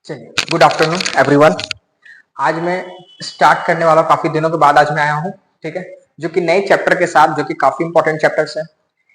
चलिए, good afternoon everyone. आज मैं स्टार्ट करने वाला काफी दिनों के बाद आज मैं आया हूँ, ठीक है, जो कि नए चैप्टर के साथ, जो कि काफी इंपॉर्टेंट चैप्टर्स है,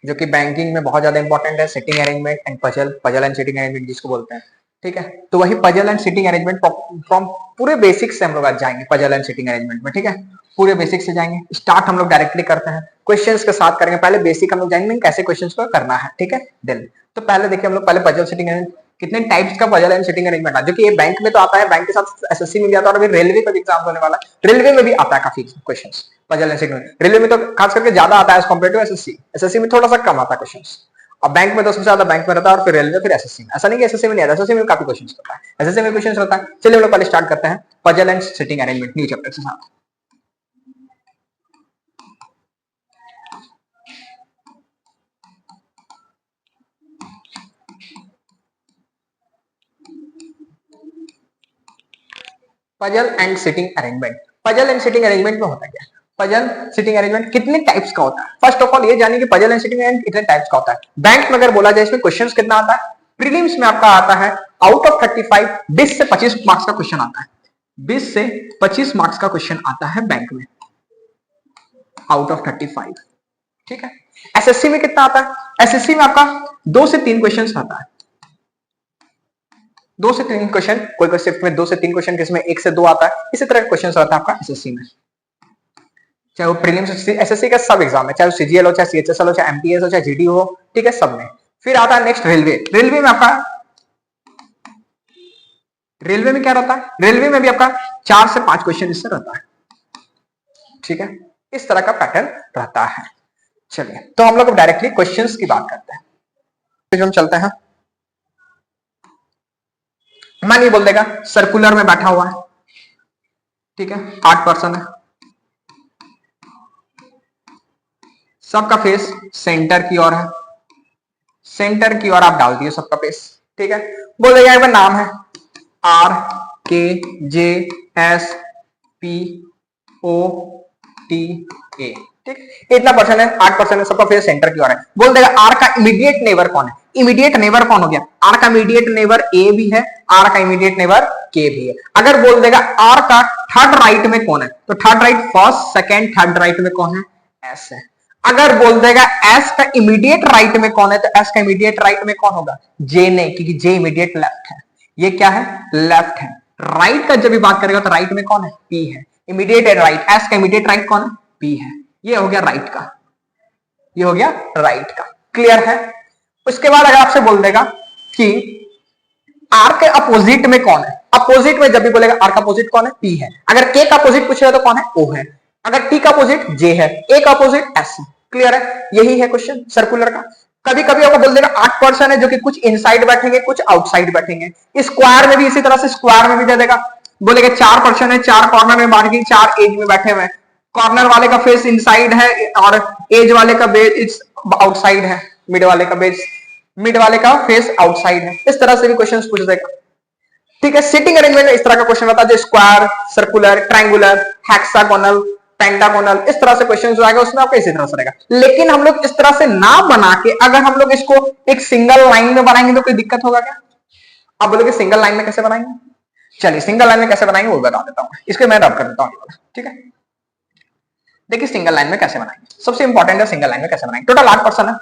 जो कि बैंकिंग में बहुत ज्यादा इंपॉर्टेंट है। Sitting arrangement and puzzle and sitting arrangement जिसको बोलते हैं, ठीक है। तो वही puzzle and sitting arrangement from पूरे बेसिक से हम लोग आज जाएंगे पजल एंड सिटिंग अरेंजमेंट में, ठीक है। पूरे बेसिक से जाएंगे। स्टार्ट हम लोग डायरेक्टली करते हैं, क्वेश्चंस के साथ करेंगे। पहले बेसिक हम लोग जानेंगे कैसे क्वेश्चंस को करना है, ठीक है। देन तो पहले देखिए हम लोग पहले पजल सिटिंग अरेंजमेंट, कितने टाइप्स का पजल एंड सिटिंग अरेंजमेंट है, जो कि ये बैंक में तो आता है, बैंक के साथ एसएससी में भी आता है, और अभी रेलवे का भी एग्जाम होने वाला है, रेलवे में भी आता है काफी questions puzzle and sitting. Railway में तो खास करके ज्यादा आता है as compare to SSC, SSC में थोड़ा सा कम आता है क्वेश्चंस, और बैंक में तो सबसे ज्यादा बैंक में रहता है, और फिर रेलवे, फिर एसएससी में। ऐसा नहीं कि एसएससी में नहीं आता, एसएससी में काफी क्वेश्चंस रहता है, एसएससी में क्वेश्चंस रहता है। चलिए हम लोग पहले स्टार्ट करते हैं puzzle and sitting arrangement new chapter के साथ। Puzzle and sitting arrangement. Puzzle and sitting arrangement में होता क्या है? पजल सिटिंग अरेंजमेंट कितने टाइप्स का होता है? फर्स्ट ऑफ ऑल ये जानिए कि पजल एंड सिटिंग अरेंजमेंट कितने टाइप्स का होता है। बैंक में अगर बोला जाए इसमें क्वेश्चंस कितना आता है? प्रीलिम्स में आपका आता है आउट ऑफ 35 20 से 25 मार्क्स का क्वेश्चन आता है। 20 से 25 मार्क्स का क्वेश्चन आता है बैंक में आउट ऑफ 35, ठीक है। एसएससी में कितना आता है? एसएससी में आपका 2 से 3 क्वेश्चन आता है, 2 से 3 क्वेश्चन। कोई कोई शिफ्ट में 2 से 3 क्वेश्चन, किसमें 1 से 2 आता है। इसी तरह का क्वेश्चन रहता है आपका एसएससी में, चाहे वो प्रीलिम्स एसएससी का सब एग्जाम है, चाहे वो सीजीएल हो, चाहे सीएचएसएल हो, चाहे एमटीएस हो, चाहे जीडी हो, ठीक है, सब में। फिर आता है नेक्स्ट रेलवे। रेलवे में आपका, रेलवे में क्या रहता है? रेलवे में भी आपका 4 से 5 क्वेश्चन इससे रहता है, ठीक है। इस तरह का पैटर्न रहता है। चलिए तो हम लोग डायरेक्टली क्वेश्चंस की बात करते हैं। फिर हम चलते हैं। मानिए बोल देगा सर्कुलर में बैठा हुआ है, ठीक है, 8 पर्सन है, सबका फेस सेंटर की ओर है, सेंटर की ओर आप डाल दिए सबका फेस, ठीक है। बोल देगा एक बार नाम है R K J S P O T A, ठीक। इतना पर्सन है, 8 पर्सन है, सबका फेस सेंटर की ओर है। बोल देगा आर का इमीडिएट नेबर कौन है? इमीडिएट नेबर कौन हो गया? आर का इमीडिएट नेबर ए भी है, आर का इमीडिएट नेबर के भी है। अगर बोल देगा आर का थर्ड राइट में कौन है, तो third right, first second third right में कौन है? एस है। अगर बोल देगा एस का इमीडिएट राइट में कौन है, तो एस का इमीडिएट राइट में कौन होगा? जे ने, क्योंकि जे इमीडिएट लेफ्ट है, ये क्या है? लेफ्ट है। राइट का जब भी बात करेगा तो राइट में कौन है? पी है। इमीडिएट है राइट, एस का इमीडिएट राइट कौन है? पी है। ये हो गया राइट का, ये हो गया राइट का। क्लियर है? उसके बाद अगर आपसे बोल देगा कि आर के अपोजिट में कौन है, अपोजिट में जब भी बोलेगा आर का अपोजिट कौन है? पी है। अगर के का अपोजिट पूछेगा तो कौन है? ओ है। अगर टी का अपोजिट जे है, ए का अपोजिट एस है। क्लियर है? यही है क्वेश्चन सर्कुलर का। कभी कभी आपको बोल देगा 8 पर्सन है, जो कि कुछ इनसाइड बैठेंगे, कुछ आउटसाइड बैठेंगे। स्क्वायर में भी इसी तरह से स्क्वायर में भी दे देगा। बोलेगा 4 पर्सन है, 4 कॉर्नर में बांट के 4 एज में बैठे हुए। कॉर्नर वाले का फेस इनसाइड है और एज वाले का बेस आउटसाइड है, मिड वाले का बेस, मिड वाले का फेस आउटसाइड है। इस तरह से भी क्वेश्चंस पूछ देगा, ठीक है। सिटिंग अरेंजमेंट में इस तरह का क्वेश्चन रहता है, जो square, circular, triangular, hexagonal, pentagonal, इस तरह से क्वेश्चन जो आएगा उसमें आपका इसी तरह से रहेगा। लेकिन हम लोग इस तरह से ना बना के अगर हम लोग इसको एक सिंगल लाइन में बनाएंगे तो कोई दिक्कत होगा क्या? आप बोलोगे सिंगल लाइन में कैसे बनाएंगे? चलिए सिंगल लाइन में कैसे बनाएंगे वो बता देता हूं, इसको मैं रब कर देता हूं, ठीक है। देखिए सिंगल लाइन में कैसे बनाएंगे, सबसे इंपॉर्टेंट है सिंगल लाइन में कैसे बनाएंगे। टोटल 8 पर्सन है,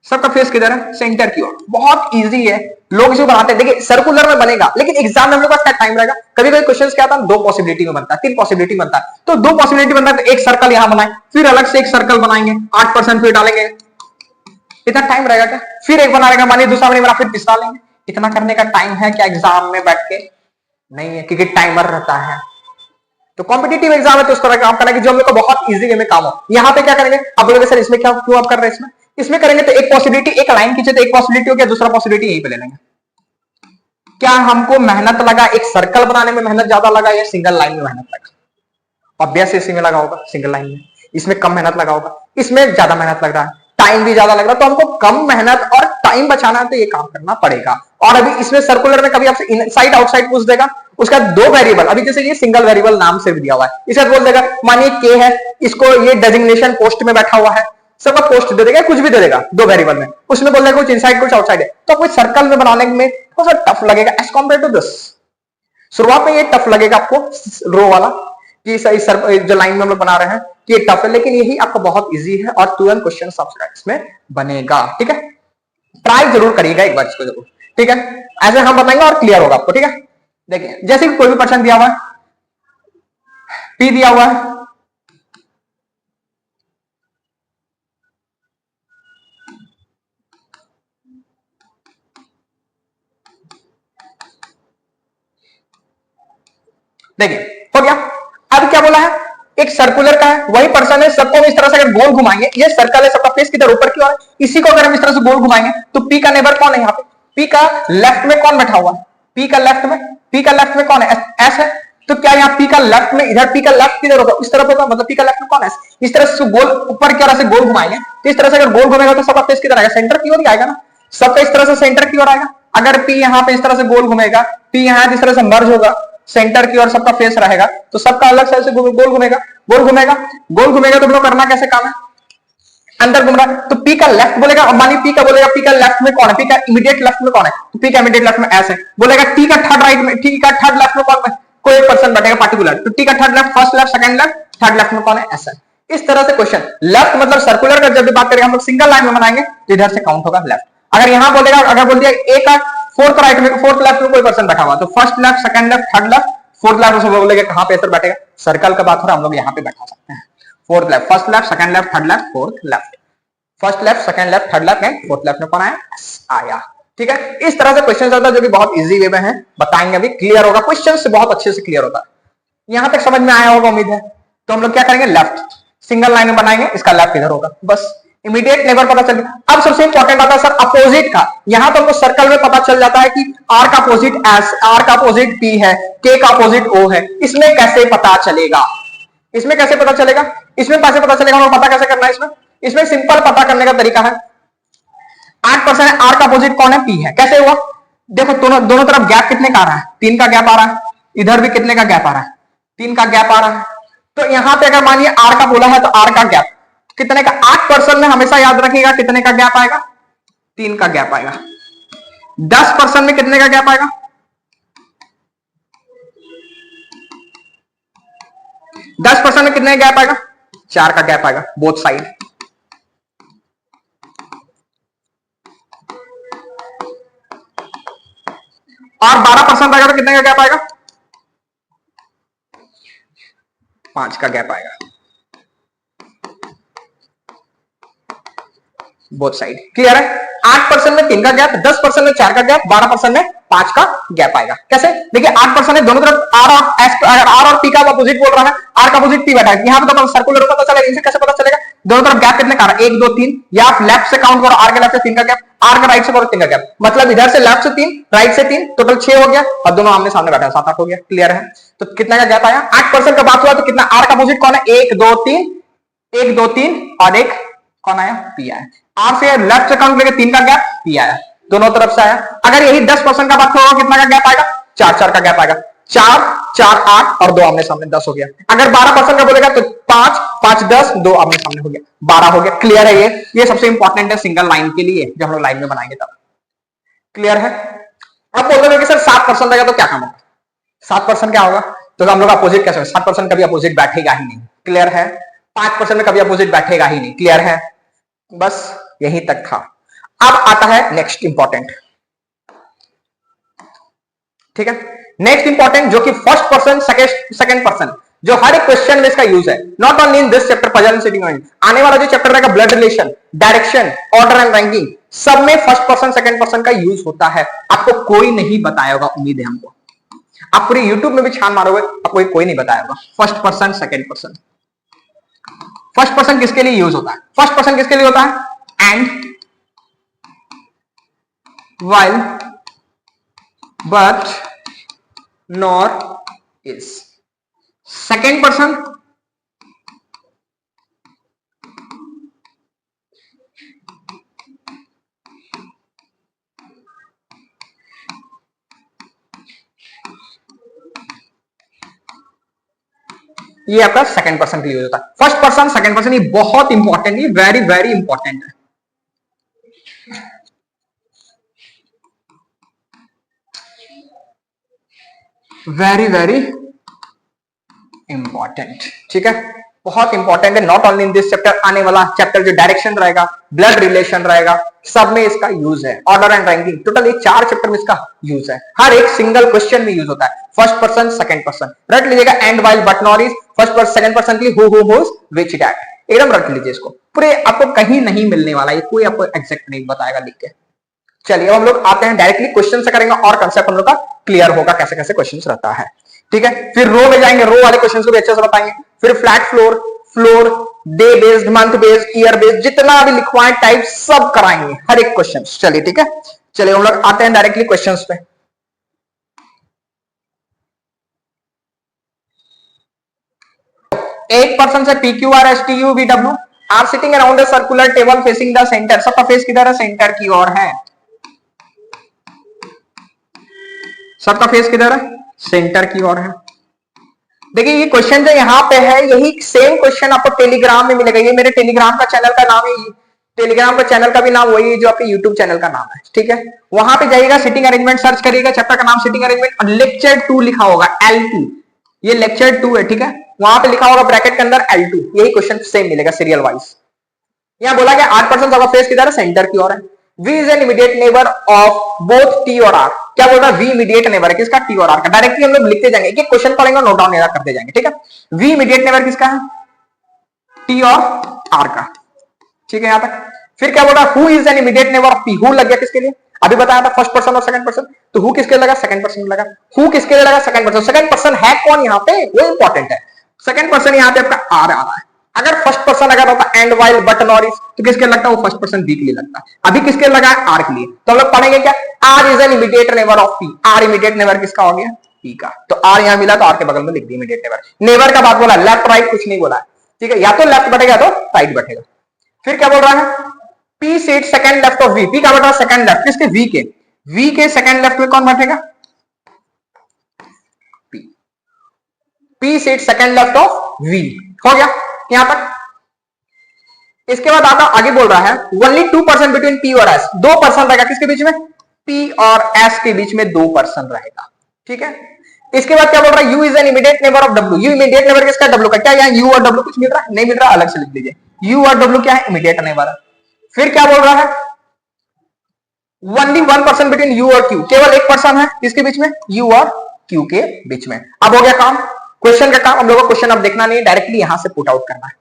सबका फेस किधर है? सेंटर की ओर। बहुत इजी है, लोग जो बनाते हैं। देखिए सर्कुलर में बनेगा, लेकिन एग्जाम में हम लोग पास क्या टाइम रहेगा? कभी कभी क्वेश्चंस क्या आता है, 2 पॉसिबिलिटी में बनता है, 3 पॉसिबिलिटी बनता है। तो 2 पॉसिबिलिटी बनता है तो एक सर्कल यहां बनाए, फिर अलग से एक सर्कल बनाएंगे, 8 पर्सन फिर डालेंगे। इतना टाइम रहेगा क्या? फिर एक बना रहेगा, मानिए दूसरा बना, फिर तीसरा लेंगे। इतना करने का टाइम है क्या एग्जाम में बैठ के? नहीं है, क्योंकि टाइमर रहता है। तो कॉम्पिटिटिव एग्जाम है तो उस तरह काम करना कि जो हम लोग को बहुत इजी वे में काम हो। यहाँ पे क्या करेंगे? आप बोलोगे सर इसमें क्या क्यों आप कर रहे हैं? इसमें करेंगे तो एक पॉसिबिलिटी, एक लाइन खींचे तो एक पॉसिबिलिटी हो गया, दूसरा पॉसिबिलिटी यहीं पे ले लेंगे। क्या हमको मेहनत लगा एक सर्कल बनाने में मेहनत ज्यादा लगा या सिंगल लाइन में मेहनत लगा? ऑब्वियस इसी में लगा होगा, सिंगल लाइन में। इसमें कम मेहनत लगा होगा, इसमें ज्यादा मेहनत लग रहा है, टाइम भी ज्यादा लग रहा है। तो हमको कम मेहनत और टाइम बचाना है तो ये काम करना पड़ेगा। और अभी इसमें सर्कुलर में कभी आपसे इनसाइड आउटसाइड पूछ देगा, उसका 2 वेरिएबल, अभी जैसे ये सिंगल वेरिएबल नाम से भी दिया हुआ है, इसे बोल देगा मानिए के है, इसको ये डेजिग्नेशन पोस्ट में बैठा हुआ है, सबका कोस्ट दे देगा, कुछ भी दे देगा दो वेरिएबल में, उसमें बोल देगा कुछ इनसाइड कुछ आउटसाइड है, तो आपको सर्कल में बनाने में थोड़ा सा टफ लगेगा एज कम्पेयर टू दिस। शुरुआत में ये टफ लगेगा आपको रो वाला कि सही सर जो लाइन में हम लोग बना रहे हैं कि ये टफ है, लेकिन यही आपको बहुत इजी है और तुरंत क्वेश्चन इसमें बनेगा। ठीक है, ट्राई जरूर करिएगा एक बार इसको जरूर। ठीक है, ऐसे हम बताएंगे और क्लियर होगा आपको। ठीक है, देखिए जैसे कि कोई भी पर्सन दिया हुआ है, पी दिया हुआ है, देखिए हो गया। अब क्या बोला है, एक सर्कुलर का है, वही पर्सन है, सबको इस तरह से अगर गोल घुमाएंगे, ये सर्कल है, सबका फेस किधर ऊपर की ओर है, इसी को अगर हम इस तरह से गोल घुमाएंगे तो पी का नेबर कौन है यहाँ पे, पी का लेफ्ट में कौन बैठा हुआ है, पी का लेफ्ट में कौन है, एस है। तो क्या यहाँ पी का लेफ्ट में, इधर पी का लेफ्ट किधर होगा, इस तरफ होगा, मतलब पी का लेफ्ट में कौन है, इस तरह से गोल ऊपर की ओर से गोल घुमाएंगे, तो इस तरह से अगर गोल घुमेगा तो सबका फेस किधर आएगा, सेंटर की ओर ही आएगा ना, सबका इस तरह से सेंटर की ओर आएगा। अगर पी यहाँ पे इस तरह से गोल घूमेगा, पी यहाँ इस तरह से मर्ज होगा, सेंटर की ओर सबका फेस रहेगा, तो सबका अलग साइड से गोल घूमेगा, गोल घूमेगा तो हम लोग करना कैसे काम है, अंदर घूम रहा है तो पी का लेफ्ट बोलेगा, और मानिए पी का बोलेगा, पी का लेफ्ट में कौन है, पी का इमीडिएट लेफ्ट में कौन है, तो पी का इमीडिएट लेफ्ट में ऐसे बोलेगा, टी का थर्ड राइट में, टी का थर्ड लेफ्ट में कौन है, कोई एक पर्सन बैठेगा पार्टिकुलर, तो टी का third left, first left, second left, third left में कौन है, ऐसा। इस तरह से क्वेश्चन लेफ्ट मतलब सर्कुलर का जब भी बात करेंगे हम लोग सिंगल लाइन में बनाएंगे तो इधर से काउंट होगा लेफ्ट। अगर यहां बोलेगा, अगर बोल दिया ए का फोर्थ राइट में, फोर्थ लेफ्ट में कोई पर्सन बैठा हुआ, तो first left, second left, third left, fourth left, उसमें बोलेगा कहां पे ऐसे बैठेगा, सर्कल का बात हो रहा है, हम लोग यहां पे बैठा सकते हैं, fourth left, first left, second left, third left, fourth left, first left, second left, third left and fourth left में कौन आया, आया। ठीक है, इस तरह से क्वेश्चन आता है जो कि बहुत इजी वे में है, बताएंगे अभी, क्लियर होगा, क्वेश्चन से बहुत अच्छे से क्लियर होता है। यहां तक समझ में आया होगा उम्मीद है। तो हम लोग क्या करेंगे, लेफ्ट सिंगल लाइन में बनाएंगे, इसका लेफ्ट इधर होगा, बस इमीडिएट नेबर पता चल गया। अब सबसे इंपॉर्टेंट आता है सर अपोजिट का, यहां तो हमको सर्कल में पता चल जाता है कि आर का अपोजिट एस, आर का अपोजिट पी है, के का अपोजिट ओ है, इसमें कैसे पता चलेगा, इसमें कैसे पता चलेगा, इसमें कैसे पता चलेगा, हम पता कैसे करना है इसमें, इसमें सिंपल पता करने का तरीका है, 8% आर का अपोजिट कौन है, पी है, कैसे हुआ, देखो दोनों दोनों तरफ गैप कितने का आ रहा है, 3 का गैप आ रहा है, इधर भी कितने का गैप आ रहा है, 3 का गैप आ रहा है, तो यहां पे अगर मानिए आर का बोला है तो आर का गैप कितने का, 8% में हमेशा याद रखिएगा कितने का गैप आएगा, 3 का गैप आएगा, 10% में कितने का गैप आएगा, 10% में कितने का गैप आएगा, 4 का गैप आएगा बोथ साइड, और 12% आएगा तो कितने का गैप आएगा, 5 का गैप आएगा बोथ साइड। क्लियर है, 8% में 3 का गैप, 10% में 4 का गैप, 12% में 5 का गैप आएगा। कैसे, देखिए 8% है, दोनों तरफ आर और एस, अगर आर और पी का अपोजिट बोल रहा है, आर का अपोजिट पी बैठा है, यहां पे तो सर्कुलर पता चलेगा, इनसे कैसे पता चलेगा, दोनों तरफ गैप कितने का आ रहा है, 1 2 3, या आप लेफ्ट से काउंट करो, आर के लेफ्ट से 3 का गैप, आर का राइट से करो 3 का गैप, मतलब इधर से लेफ्ट से 3, राइट से 3, टोटल 6 हो गया, और दोनों आमने सामने बैठा है, 7 8 हो गया। क्लियर है, तो कितना का गैप आया, 8% का बात हुआ तो कितना, आर का अपोजिट कौन है, 1 2 3, 1 2 3 और एक कौन आया, पी आया, आर से लेफ्ट से काउंट करके 3 का गैप, पी आया, दोनों तरफ से आया। अगर यही 10% का बात होगा कितना का गैप आएगा, 4 4 का गैप आएगा, 4 4 8 और 2 आमने सामने 10 हो गया। अगर 12% का बोलेगा तो 5 5 10, 2 आमने सामने हो गया, 12 हो गया। क्लियर है, ये सबसे इंपॉर्टेंट है सिंगल लाइन के लिए, जब हम लोग लाइन में बनाएंगे तब। क्लियर है, अब बोल रहे कि सर 7% आएगा तो क्या काम होगा, 7% क्या होगा, तो हम लोग अपोजिट कैसे, 7% कभी अपोजिट बैठेगा ही नहीं। क्लियर है, 5% में कभी अपोजिट बैठेगा ही नहीं। क्लियर है, बस यही तक था। अब आता है नेक्स्ट इंपॉर्टेंट, ठीक है, नेक्स्ट इंपॉर्टेंट जो कि फर्स्ट पर्सन सेकंड पर्सन, जो हर एक क्वेश्चन में इसका यूज है, not only in this chapter, puzzle and sitting point, आने वाला जो चैप्टर रहेगा blood relation, direction, order and ranking, सब में फर्स्ट पर्सन सेकंड पर्सन का यूज होता है। आपको कोई नहीं बताया होगा, उम्मीद है हमको, आप पूरे यूट्यूब में भी छान मारोगे आपको कोई नहीं बताया होगा first person second person. First person किसके लिए यूज होता है, फर्स्ट पर्सन किसके लिए होता है, and, while, but, nor, is। Second person ये आपका सेकंड पर्सन के लिए होता है। फर्स्ट पर्सन सेकंड पर्सन ये बहुत इंपॉर्टेंट, ये वेरी वेरी इंपॉर्टेंट है। वेरी वेरी इंपॉर्टेंट, ठीक है, बहुत इंपॉर्टेंट है। Not only in this chapter, आने वाला चैप्टर जो डायरेक्शन रहेगा, ब्लड रिलेशन रहेगा, सब में इसका यूज है। ऑर्डर एंड रैंकिंग, टोटल ये 4 चैप्टर में इसका यूज है। हर एक सिंगल क्वेश्चन में यूज होता है। फर्स्ट पर्सन सेकंड पर्सन रट लीजिएगा, and while but not is. First person second person के लिए हु हुज व्हिच दैट, एकदम रट लीजिए इसको। पूरे आपको कहीं नहीं मिलने वाला, ये कोई आपको एग्जैक्ट नहीं बताएगा लिख के। चलिए अब हम लोग आते हैं डायरेक्टली क्वेश्चन से करेंगे और कंसेप्ट हम लोग का क्लियर होगा कैसे कैसे क्वेश्चंस रहता है, ठीक है। फिर रो में जाएंगे, रो वाले क्वेश्चंस को भी अच्छे से बताएंगे। फिर flat floor, floor, day based, month based, year based, जितना भी लिखवाएं टाइप सब कराएंगे हर एक क्वेश्चन। चलिए ठीक है, चलिए हम लोग आते हैं डायरेक्टली क्वेश्चंस पे। 8% से PQR, STU, VW are sitting around the circular table facing the centre. सबका फेस किधर है? सेंटर की ओर है। सबका फेस किधर है? सेंटर की ओर है। देखिए ये क्वेश्चन जो यहाँ पे है, यही सेम क्वेश्चन आपको टेलीग्राम में मिलेगा। ये मेरे टेलीग्राम का चैनल का नाम है, टेलीग्राम का चैनल का भी नाम वही है जो आपके यूट्यूब चैनल का नाम है, ठीक है। वहां पे जाइएगा, सिटिंग अरेंजमेंट सर्च करिएगा, चैप्टर का नाम सिटिंग अरेंजमेंट और लेक्चर 2 लिखा होगा, L2। ये लेक्चर 2 है, ठीक है। वहां पे लिखा होगा ब्रैकेट के अंदर L2, यही क्वेश्चन सेम मिलेगा सीरियल वाइज। यहाँ बोला गया 8% सबका फेस किधर है? सेंटर की ओर है। V is an immediate neighbour of both T और R। क्या बोल रहा है? V इमीडिएट नेबर है किसका? T और R का। डायरेक्टली हम लोग लिखते जाएंगे, एक क्वेश्चन पढ़ेंगे, नोट डाउन करते जाएंगे, ठीक है। V इमीडिएट नेबर किसका है? T और R का, ठीक है। यहां तक फिर क्या बोल रहा है? Who is an immediate neighbour of P। Who लग गया किसके लिए? अभी बताया था फर्स्ट पर्सन और सेकंड पर्सन, तो हु किसके लगा? सेकंड पर्सन लगा। हु किसके लिए लगा? Second person. सेकंड पर्सन है कौन यहाँ पे? वो इंपॉर्टेंट है। सेकंड पर्सन यहाँ पे आपका R आ रहा है। अगर फर्स्ट पर्सन अगर होता and while but not is, तो किसके लगता है? वो फर्स्ट पर्सन बी के लिए लगता है। अभी किसके लगा है? आर के लिए। तो हम लोग पढ़ेंगे क्या? R is an immediate neighbour of P. R immediate neighbour किसका हो गया? पी का। तो आर यहां मिला तो आर के बगल में लिख दिया इमीडिएट नेबर। नेबर का बात बोला, लेफ्ट राइट कुछ नहीं बोला, ठीक है। या तो लेफ्ट बैठेगा तो राइट बैठेगा। फिर क्या बोल रहा है? P seat second left of V. P का बैठा सेकंड लेफ्ट किसके? वी के। वी के सेकंड लेफ्ट में कौन बैठेगा? P. P seat second left of V. हो गया यहां तक। इसके बाद आता आगे बोल रहा है ओनली 2% बिटवीन पी और एस। 2% रहेगा किसके बीच में? पी और एस के बीच में 2% रहेगा, ठीक है। इसके बाद क्या बोल रहा है? You is an immediate neighbour of W. You immediate neighbour किसका? डब्ल्यू का। क्या यहाँ यू और डब्ल्यू कुछ मिल रहा है? नहीं मिल रहा, अलग से लिख लीजिए। यू और डब्ल्यू क्या है? इमीडिएट नेबर है। फिर क्या बोल रहा है? ओनली 1% बिटवीन यू और क्यू। केवल 1% है किसके बीच में? यू और क्यू के बीच में। अब हो गया काम, क्वेश्चन का काम। हम लोगों को क्वेश्चन अब देखना नहीं, डायरेक्टली यहां से पुट आउट करना है।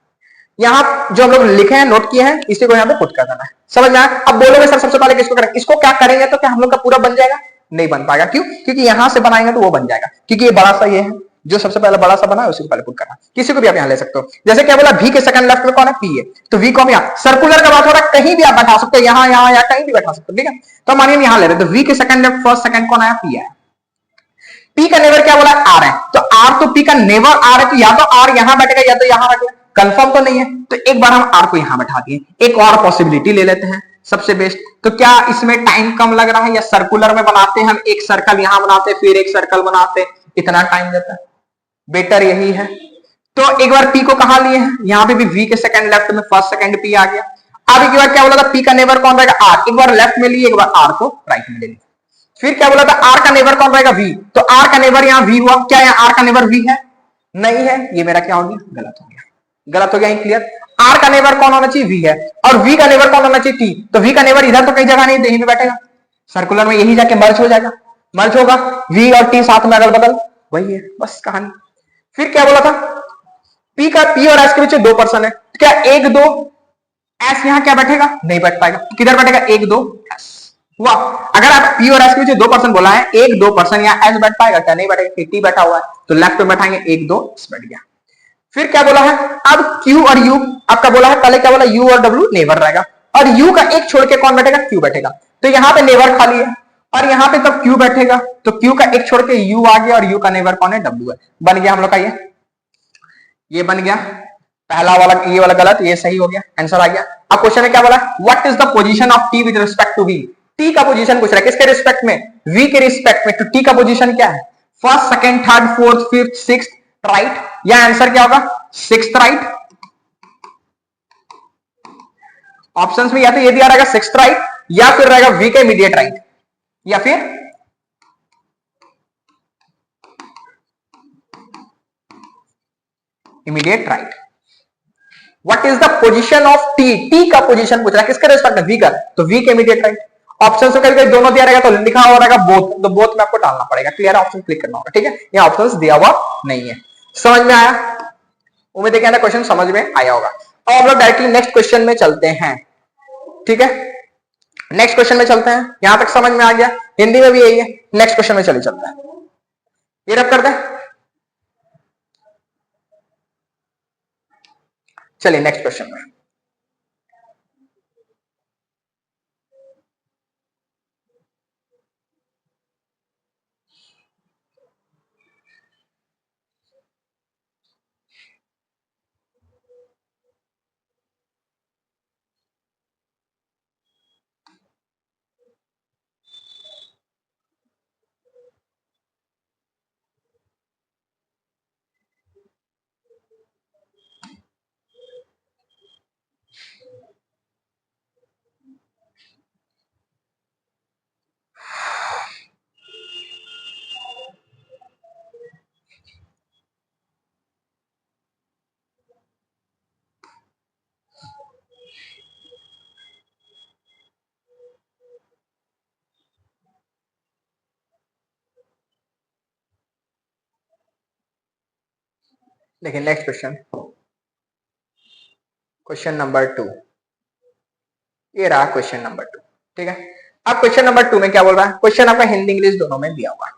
यहां जो हम लोग लिखे हैं, नोट किए हैं, इसी को यहां पे पुट कर देना है। समझ में आया? अब बोलोगे सर सबसे पहले किसको करें? इसको क्या करेंगे तो क्या हम लोग का पूरा बन जाएगा? नहीं बन पाएगा। क्यों? क्योंकि यहां से बनाएंगे तो वो बन जाएगा, क्योंकि ये बड़ा सा ये है जो सबसे पहले बड़ा सा बना है, उसी को पहले पुट करना। किसी को भी आप यहां ले सकते हो। जैसे क्या बोला? V के सेकंड लेफ्ट में कौन है? P है, तो V को हम यहां सर्कुलर का बात हो रहा है, कहीं भी आप बैठा सकते हो, यहां यहां या कहीं भी बैठा सकते हो, ठीक है। तो मानिए हम यहां ले रहे, तो V के सेकंड लेफ्ट फर्स्ट सेकंड कौन आया? P आया। P का नेबर क्या बोला? R है, तो R तो P का नेबर R है, तो या तो R यहां बैठेगा या तो यहां बैठेगा। कंफर्म तो नहीं है, तो एक बार हम R को यहां बैठा दिए। एक और पॉसिबिलिटी ले लेते हैं सबसे बेस्ट। तो क्या इसमें टाइम कम लग रहा है या सर्कुलर में बनाते हैं हम? एक सर्कल यहां बनाते फिर एक सर्कल बनाते, इतना टाइम देता है? बेटर यही है। तो एक बार P को कहां लिए हैं? यहां पे भी V के सेकंड लेफ्ट में फर्स्ट सेकंड P आ गया। अब एक बार क्या बोला था? P का नेबर कौन रहेगा? R। एक बार लेफ्ट में लिए, एक बार R को राइट में ले लिया। फिर क्या बोला था? R का नेबर कौन रहेगा? V। तो R का नेबर यहां V हुआ। क्या यहां R का नेबर V है? नहीं है। ये मेरा क्या हो गया? गलत हो गया। गलत हो गया, क्लियर। R का नेबर कौन होना चाहिए? V है। और V का नेबर कौन होना चाहिए? T। तो V का नेबर इधर तो कहीं जगह नहीं, यहीं पे बैठेगा सर्कुलर में, यही जाके मर्ज हो जाएगा। मर्ज होगा V और T साथ में अगल बगल, वही है बस कहानी। फिर क्या बोला था? P और S के बीच 2% है। क्या 1 2 S यहां क्या बैठेगा? नहीं बैठ पाएगा। किधर बैठेगा? 1 2 S हुआ। अगर आप P और S के बीच 2% बोला है, 1 2% यहां S बैठ पाएगा? क्या नहीं बैठेगा? T बैठा हुआ है, तो लेफ्ट में बैठाएंगे 1 2 S बैठ गया। फिर क्या बोला है? अब Q और U आपका बोला है, पहले क्या बोला? U और W नेबर रहेगा, और U का एक छोड़ के कौन बैठेगा? Q बैठेगा। तो यहां पे नेबर खाली है और यहां पे तब Q बैठेगा, तो Q का एक छोड़ के U आ गया और U का नेबर कौन है? W है। बन गया हम लोग का ये बन गया। पहला वाला ये वाला गलत, ये सही हो गया, आंसर आ गया। अब क्वेश्चन में क्या बोला? What is the position of T with respect to V। T का पोजीशन पूछ रहा है, किसके रिस्पेक्ट में? V के रिस्पेक्ट में। तो T का पोजीशन क्या है? First second third fourth fifth sixth, right, या आंसर क्या होगा सिक्स्थ राइट। ऑप्शंस में या तो ये दिया रहेगा सिक्स्थ राइट, या फिर रहेगा वी का इमीडिएट राइट, या फिर immediate right. What is the position of T, T का पोजीशन पूछ रहा है, किसके रिस्पेक्ट में, वी का, तो वी के इमीडिएट राइट। ऑप्शन से कभी दोनों दिया रहेगा तो लिखा हुआ रहेगा बोथ, तो बोथ में आपको डालना पड़ेगा, क्लियर है, ऑप्शन क्लिक करना होगा, ठीक है, यह ऑप्शन दिया हुआ नहीं है। समझ में आया, उम्मीद है कि क्वेश्चन समझ में आया होगा। अब हम लोग डायरेक्टली नेक्स्ट क्वेश्चन में चलते हैं, ठीक है, नेक्स्ट क्वेश्चन में चलते हैं। यहां तक समझ में आ गया, हिंदी में भी यही है, नेक्स्ट क्वेश्चन में चले चलते हैं, ये रब कर दे। चलिए नेक्स्ट क्वेश्चन में, देखिए नेक्स्ट क्वेश्चन, क्वेश्चन नंबर 2, ये रहा क्वेश्चन नंबर 2, ठीक है। अब क्वेश्चन नंबर 2 में क्या बोल रहा है, क्वेश्चन आपका हिंदी इंग्लिश दोनों में दिया हुआ है।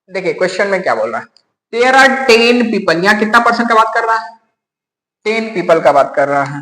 देखिए क्वेश्चन में क्या बोल रहा है, देयर आर 10 पीपल, यहां कितना परसेंट का बात कर रहा है, 10 पीपल का बात कर रहा है।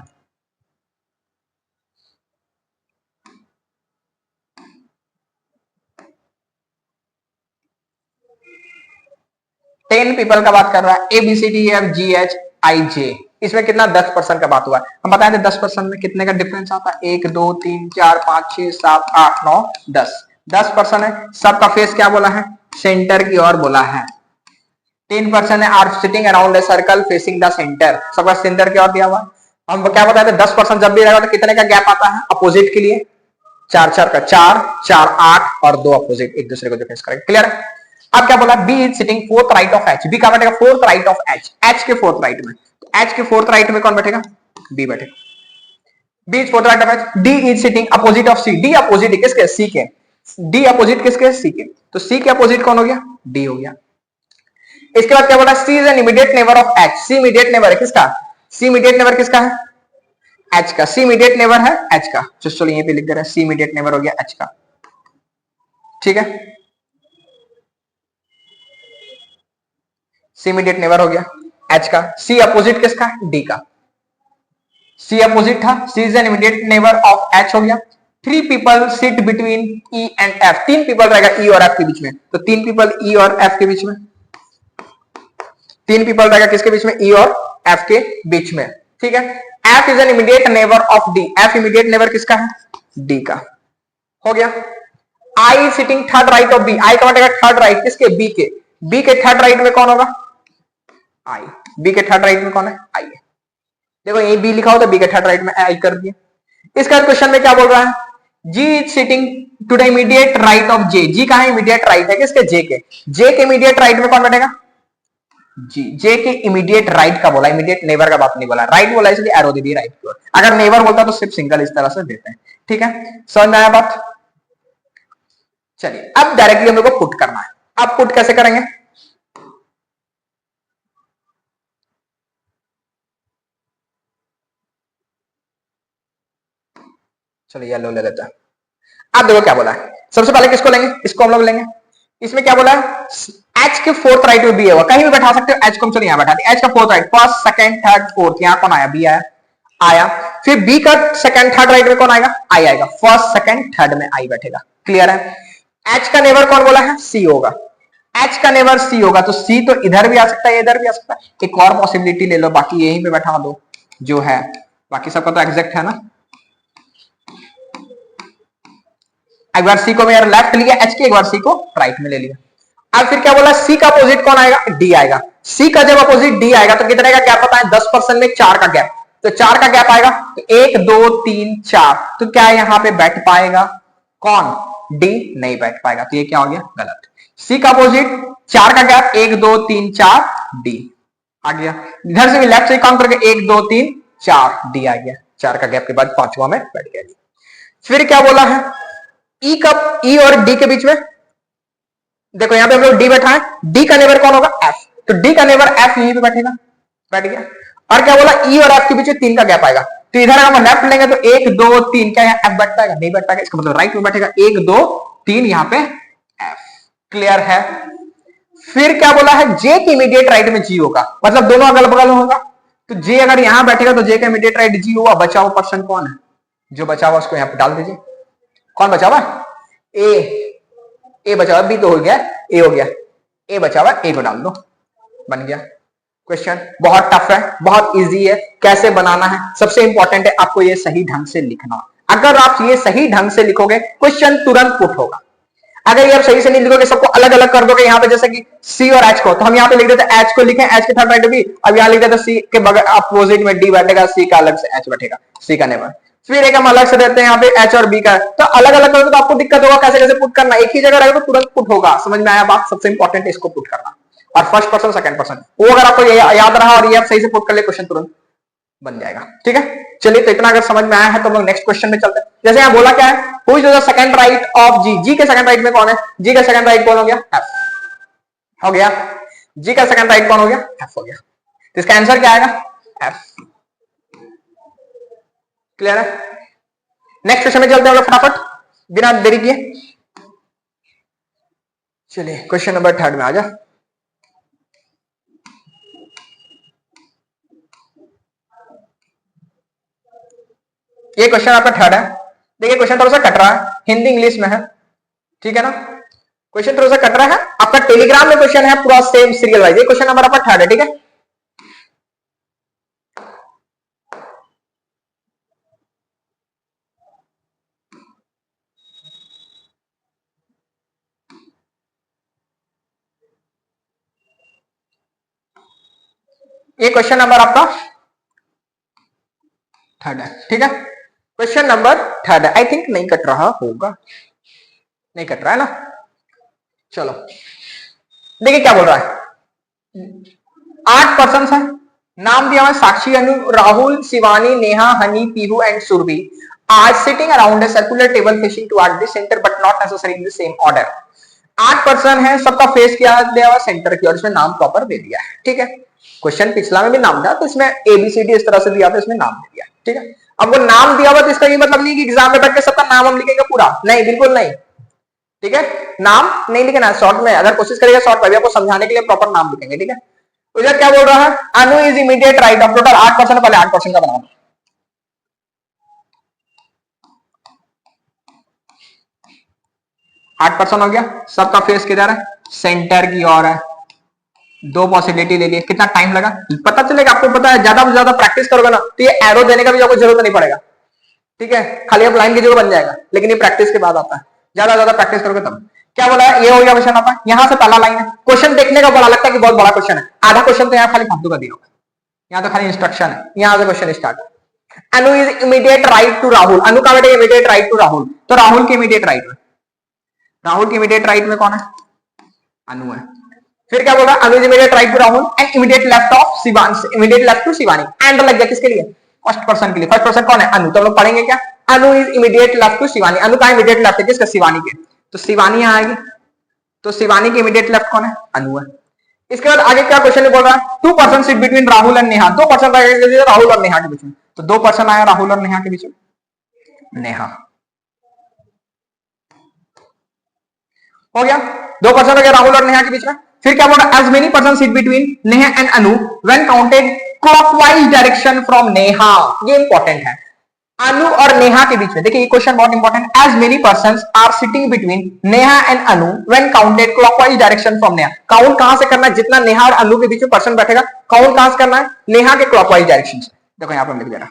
टेन पीपल का बात कर रहा है, A B C D F G H I J, इसमें कितना 10% का बात हुआ है। हम बताए थे 10% में कितने का डिफरेंस आता है, 1 2 3 4 5 6 7 8 9 10, 10% है। सबका फेस क्या बोला है, सेंटर की ओर बोला है। 10% है, are sitting around a circle facing the centre, सबका सेंटर की ओर दिया हुआ। हम क्या बताए थे 10% जब भी रहेगा तो कितने का गैप आता है अपोजिट के लिए, 4 4 का 4 4 8 और 2 अपोजिट एक दूसरे को जो फेस करेंगे, क्लियर है। अब क्या बोला, B is sitting fourth right of H, B कहां बैठेगा, fourth right of H, H के फोर्थ राइट में, तो एच के फोर्थ राइट में कौन बैठेगा, बी बैठेगा, B is fourth right of H. D is sitting opposite of C, D opposite किसके, सी के, डी अपोजिट किसके, सी के, तो सी के अपोजिट कौन हो गया, डी हो गया। इसके बाद क्या बोला, C is an immediate neighbour of H, C immediate neighbour है किसका, सी इमीडिएट नेबर किसका है, एच का, सी इमीडिएट नेबर है एच का, चलो यहीं पे लिख दे रहे हैं, सी इमीडिएट नेबर हो गया एच का, ठीक है, सी इमीडिएट नेबर हो गया एच का। सी अपोजिट किसका, डी का, सी अपोजिट था, C is an immediate neighbour of H हो गया। 3 people sit between E and F, 3 people रहेगा ई और एफ के बीच में, तो 3 पीपल ई और एफ के बीच में, 3 पीपल रहेगा किसके बीच में, ई और एफ के बीच में, ठीक है। F is an immediate neighbour of D, F immediate neighbour किसका है, डी का, हो गया। I sitting third right of B, I का मतलब थर्ड राइट किसके, बी के, बी के थर्ड राइट में कौन होगा, आई, बी के थर्ड राइट में कौन है, आई है। देखो ये बी लिखा हो तो बी के थर्ड राइट में आई कर दिया। इसका क्वेश्चन में क्या बोल रहा है, G is sitting to the immediate right of J, G कहां इमीडिएट राइट है किसके, जे के, जे के इमीडिएट राइट में कौन बैठेगा, जी, जे के इमीडिएट राइट का बोला, इमीडिएट नेबर का बात नहीं बोला, राइट बोला इसलिए एरो दे दी राइट की ओर, अगर नेबर बोलता तो सिर्फ सिंगल इस तरह से देते हैं, ठीक है, समझ में आया बात। चलिए अब डायरेक्टली हम लोग को पुट करना है, अब पुट कैसे करेंगे, चलिए येलो ले लेते हैं। अब देखो क्या बोला है, सबसे पहले किसको लेंगे, इसको हम लोग लेंगे। इसमें क्या बोला है, एच के फोर्थ राइट में बी है, कहीं भी बैठा सकते हो, एच को हम चलो यहां बैठा दिया, एच का fourth right, first second third fourth, यहां कौन आया, बी आया, आया। फिर बी का सेकंड थर्ड राइट में कौन आएगा, आई आएगा, फर्स्ट सेकंड थर्ड में आई बैठेगा, क्लियर है। एच का नेबर कौन बोला है, सी होगा, एच का नेबर सी होगा, तो सी तो इधर भी आ सकता है, इधर भी आ सकता है। एक और पॉसिबिलिटी ले लो, बाकी यहीं पे बैठा दो जो है, बाकी सबका तो एग्जैक्ट है ना। एक बार सी को मैं लेफ्ट लिया एच की, एक बार सी को राइट में ले लिया। अब फिर क्या बोला, सी का अपोजिट कौन आएगा, डी आएगा। सी का जब अपोजिट डी आएगा तो कितने का गैप होता है, 10% में 4 का गैप, तो 4 का गैप आएगा, तो 1 2 3 4, तो क्या यहां पे बैठ पाएगा कौन, डी नहीं बैठ पाएगा, तो ये क्या हो गया, गलत। सी का अपोजिट 4 का गैप, 1 2 3 4 डी आ गया। इधर से भी लेफ्ट से काउंट करके 1 2 3 4 डी आ गया, 4 का गैप के बाद पांचवा में बैठ गया। फिर क्या बोला है, ई कब, ई और डी के बीच में देखो, यहां पे हम लोग डी बैठा है, डी का नेबर कौन होगा, एफ, तो डी का नेबर एफ यहीं पे बैठेगा, बैठ गया। और क्या बोला, ई और एफ के बीच में 3 का गैप आएगा, तो इधर हम लेफ्ट लेंगे तो 1 2 3, क्या यहाँ एफ बैठ पाएगा, नहीं बैठ पाएगा, इसका मतलब राइट में बैठेगा 1 2 3 यहाँ पे एफ। क्लियर है। फिर क्या बोला है, जे के इमीडिएट राइट में जी होगा, मतलब दोनों अगल बगल होगा, तो जे अगर यहां बैठेगा तो जे का इमीडिएट राइट जी हुआ, बचा हुआ पर्सन कौन है, जो बचा हुआ उसको यहां पे डाल दीजिए। कौन बचा हुआ, ए बचा हुआ, बी तो हो गया, ए हो गया, ए बचा हुआ, ए को डाल दो, बन गया। क्वेश्चन बहुत टफ है, बहुत इजी है, कैसे बनाना है, सबसे इंपॉर्टेंट है आपको ये सही ढंग से लिखना। अगर आप ये सही ढंग से लिखोगे क्वेश्चन तुरंत पुट होगा। अगर ये आप सही से नहीं लिखोगे, सबको अलग अलग कर दोगे, यहाँ पे जैसे कि सी और एच को, तो हम यहाँ पे लिख देते एच को लिखें, एच के थर्ड राइट बी, अब यहाँ लिख देते सी के बगल अपोजिट में डी बैठेगा, सी का अलग से एच बैठेगा, सी का नेबर। फिर एक हम अलग से देते हैं यहाँ पे एच और बी का, तो अलग अलग करोगे तो आपको दिक्कत होगा कैसे कैसे पुट करना, एक ही जगह रहेगा तो तुरंत पुट होगा। समझ में आया बात, सबसे इंपॉर्टेंट है इसको पुट करना, और फर्स्ट पर्सन सेकंड पर्सन वो अगर आपको याद रहा और ये आप सही से पुट कर ले, क्वेश्चन तुरंत बन जाएगा। ठीक है, चलिए, तो इतना अगर समझ में आया है तो हम लोग नेक्स्ट क्वेश्चन में चलते हैं। जैसे यहाँ बोला क्या है, who is the second right of G, G के सेकंड राइट में कौन है, जी का सेकंड राइट कौन हो गया, एफ हो गया, जी का सेकंड राइट कौन हो गया, एफ हो गया, तो इसका आंसर क्या आएगा, एफ। क्लियर है। नेक्स्ट क्वेश्चन में चलते हैं हम लोग फटाफट बिना देरी किए। चलिए क्वेश्चन नंबर 3 में आ जा। ये क्वेश्चन आपका 3 है। देखिए क्वेश्चन थोड़ा सा कट रहा है, हिंदी इंग्लिश में है, ठीक है ना, क्वेश्चन थोड़ा सा कट रहा है। आपका टेलीग्राम में क्वेश्चन है पूरा सेम सीरियल वाइज। ये क्वेश्चन नंबर आपका 3 है, ठीक है। ये क्वेश्चन नंबर आपका 3 है, ठीक है। क्वेश्चन नंबर 3 है, आई थिंक नहीं कट रहा होगा, नहीं कट रहा है ना। चलो देखिए क्या बोल रहा है, 8 पर्सन है, नाम दिया हुआ Sakshi, Anu, Rahul, Shivani, Neha, Honey, Pihu and Surabhi are sitting around a circular table facing toward the centre but not necessary in the same order. 8 person है, सबका फेस क्या दिया हुआ, सेंटर की, और इसमें नाम प्रॉपर दे दिया है, ठीक है। क्वेश्चन पिछला में भी नाम था, तो इसमें एबीसीडी इस तरह से दिया था, इसमें नाम दे दिया, ठीक है। अब वो नाम दिया हुआ तो इसका ये मतलब नहीं कि एग्जाम में बैठ के सबका नाम हम लिखेंगे पूरा, नहीं, बिल्कुल नहीं, ठीक है। नाम नहीं लिखना, शॉर्ट में अगर कोशिश करेगा शॉर्ट में भी आपको समझाने के लिए प्रॉपर नाम लिखेंगे, ठीक है। उधर क्या बोल रहा है, Anu is immediate right of, total 8%, पहले 8% का बनाओ, 8% हो गया, सबका फेस किधर है, सेंटर की ओर है, 2 पॉसिबिलिटी ले लिए, कितना टाइम लगा पता चलेगा आपको, पता है ज्यादा से ज्यादा प्रैक्टिस करोगे ना तो ये एरो देने का भी आपको जरूरत नहीं पड़ेगा, ठीक है, खाली आप लाइन की जगह बन जाएगा, लेकिन ये प्रैक्टिस के बाद आता है, ज्यादा प्रैक्टिस करोगे तब। क्या बोला है, ये हो गया क्वेश्चन आपका, यहां से पहला लाइन है, क्वेश्चन देखने का बड़ा लगता है कि बहुत बड़ा क्वेश्चन है, आधा क्वेश्चन तो यहाँ खाली फालतू का दिया होगा, यहाँ तो खाली इंस्ट्रक्शन है, यहां से question start. Anu is immediate right to Rahul, Anu का बेटा इमीडिएट राइट टू राहुल, तो राहुल के इमीडिएट राइट में, राहुल के इमीडिएट राइट में कौन है, अनु है। फिर क्या बोल रहा है, Anu is immediate right to Rahul and immediate left of Shivani, immediate left to Shivani, and लग गया किसके लिए, फर्स्ट पर्सन के लिए। फर्स्ट पर्सन कौन है, अनु, तो हम लोग पढ़ेंगे क्या, Anu is immediate left to Shivani, Anu का इमीडिएट लेफ्ट है किसका, शिवानी के, तो शिवानी यहां आएगी, तो शिवानी के इमीडिएट लेफ्ट कौन है, अनु है। इसके बाद आगे क्या क्वेश्चन बोल रहा है, 2 person sit between Rahul and Neha, 2 person Rahul और नेहा के बीच में, तो 2 पर्सन आया राहुल और नेहा के बीच में, नेहा हो गया, 2 पर्सन हो गया राहुल और नेहा के बीच में। फिर क्या बोल रहा है, as many person sit between Neha and Anu when counted clockwise direction from Neha, ये इंपॉर्टेंट है, अनु और नेहा के बीच में, देखिए ये क्वेश्चन बहुत important, as many persons are sitting between Neha and Anu when counted clockwise direction from Neha. Count कहां से करना है, जितना नेहा और अनु के बीच में पर्सन बैठेगा, काउंट कहां से करना है, नेहा के क्लॉकवाइज डायरेक्शन से। देखो यहां पर लिख दे रहा,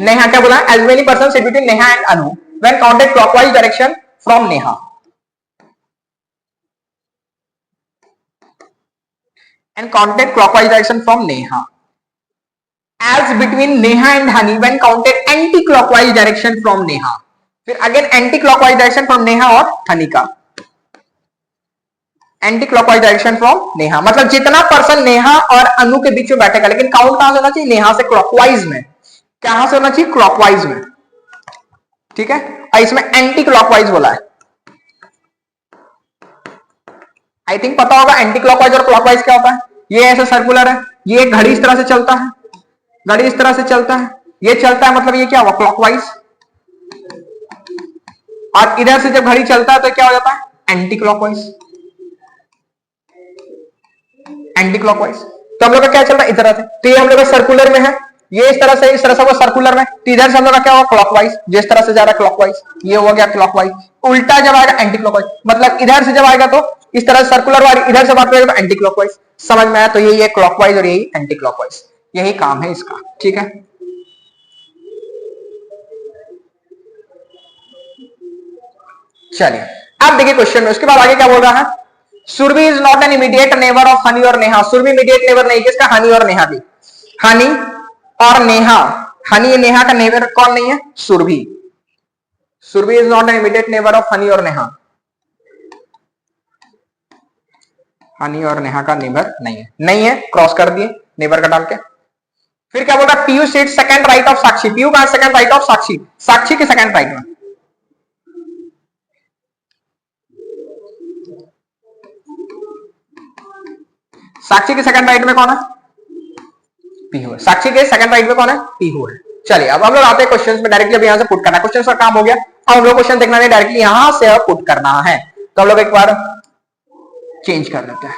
नेहा क्या बोला, as many person sit between Neha and Anu when counted clockwise direction from Neha and counted clockwise direction from Neha, as between Neha and Honey when counted anti-clockwise direction from Neha। फिर again anti-clockwise direction from Neha और Honey का anti-clockwise direction from Neha, मतलब जितना person Neha और अनु के बीच में बैठेगा, लेकिन काउंट कहां से होना चाहिए, नेहा से क्लॉकवाइज में। कहां से होना चाहिए, क्लॉकवाइज में, ठीक है। और इसमें एंटी क्लॉकवाइज बोला है, आई थिंक पता होगा एंटी क्लॉकवाइज और क्लॉकवाइज क्या होता है। ये ऐसा सर्कुलर है, ये घड़ी इस तरह से चलता है, घड़ी इस तरह से चलता है, ये चलता है, मतलब ये क्या हुआ, क्लॉकवाइज। और इधर से जब घड़ी चलता है तो क्या हो जाता है, एंटी क्लॉकवाइज, एंटी क्लॉकवाइज। तो हम लोग का क्या चल रहा है, इधर से, तो ये हम लोग सर्कुलर में है, ये इस तरह से वो सर्कुलर में, तो इधर से हम लोग का क्या हुआ, क्लॉकवाइज, जिस तरह से जा रहा है क्लॉकवाइज, ये हो गया क्लॉकवाइज। उल्टा जब आएगा एंटी क्लॉकवाइज, मतलब इधर से जब आएगा तो इस तरह सर्कुलर वाली, इधर से बात करेगा तो एंटी क्लॉकवाइज। समझ में आया, तो यही है क्लॉकवाइज और यही एंटी क्लॉकवाइज, यही काम है इसका, ठीक है। चलिए अब देखिए क्वेश्चन में, उसके बाद आगे क्या बोल रहा है, Surbhi is not an immediate neighbour of Honey और नेहा। सुरभि इमीडिएट नेबर नहीं, किसका, हनी और नेहा की। हनी और नेहा, हनी नेहा का नेबर कौन नहीं है, Surbhi. Surbhi is not an immediate neighbour of Honey और नेहा, हनी और नेहा का नेबर नहीं है, नहीं है, क्रॉस कर दिए नेबर का डाल के। फिर क्या बोल रहा है, Piyu sit second right of Sakshi. Piyu का second right of Sakshi, Sakshi के सेकंड राइट में, साक्षी के सेकंड राइट में कौन है, पीहू है। साक्षी के सेकंड राइट में कौन है, पीहू है। चलिए अब हम लोग आते हैं क्वेश्चंस में, डायरेक्टली अब यहां से पुट करना है, क्वेश्चन का काम हो गया। अब हम लोग क्वेश्चन देखना नहीं, डायरेक्टली यहां से पुट करना है। तो हम लोग एक बार चेंज कर लेते हैं,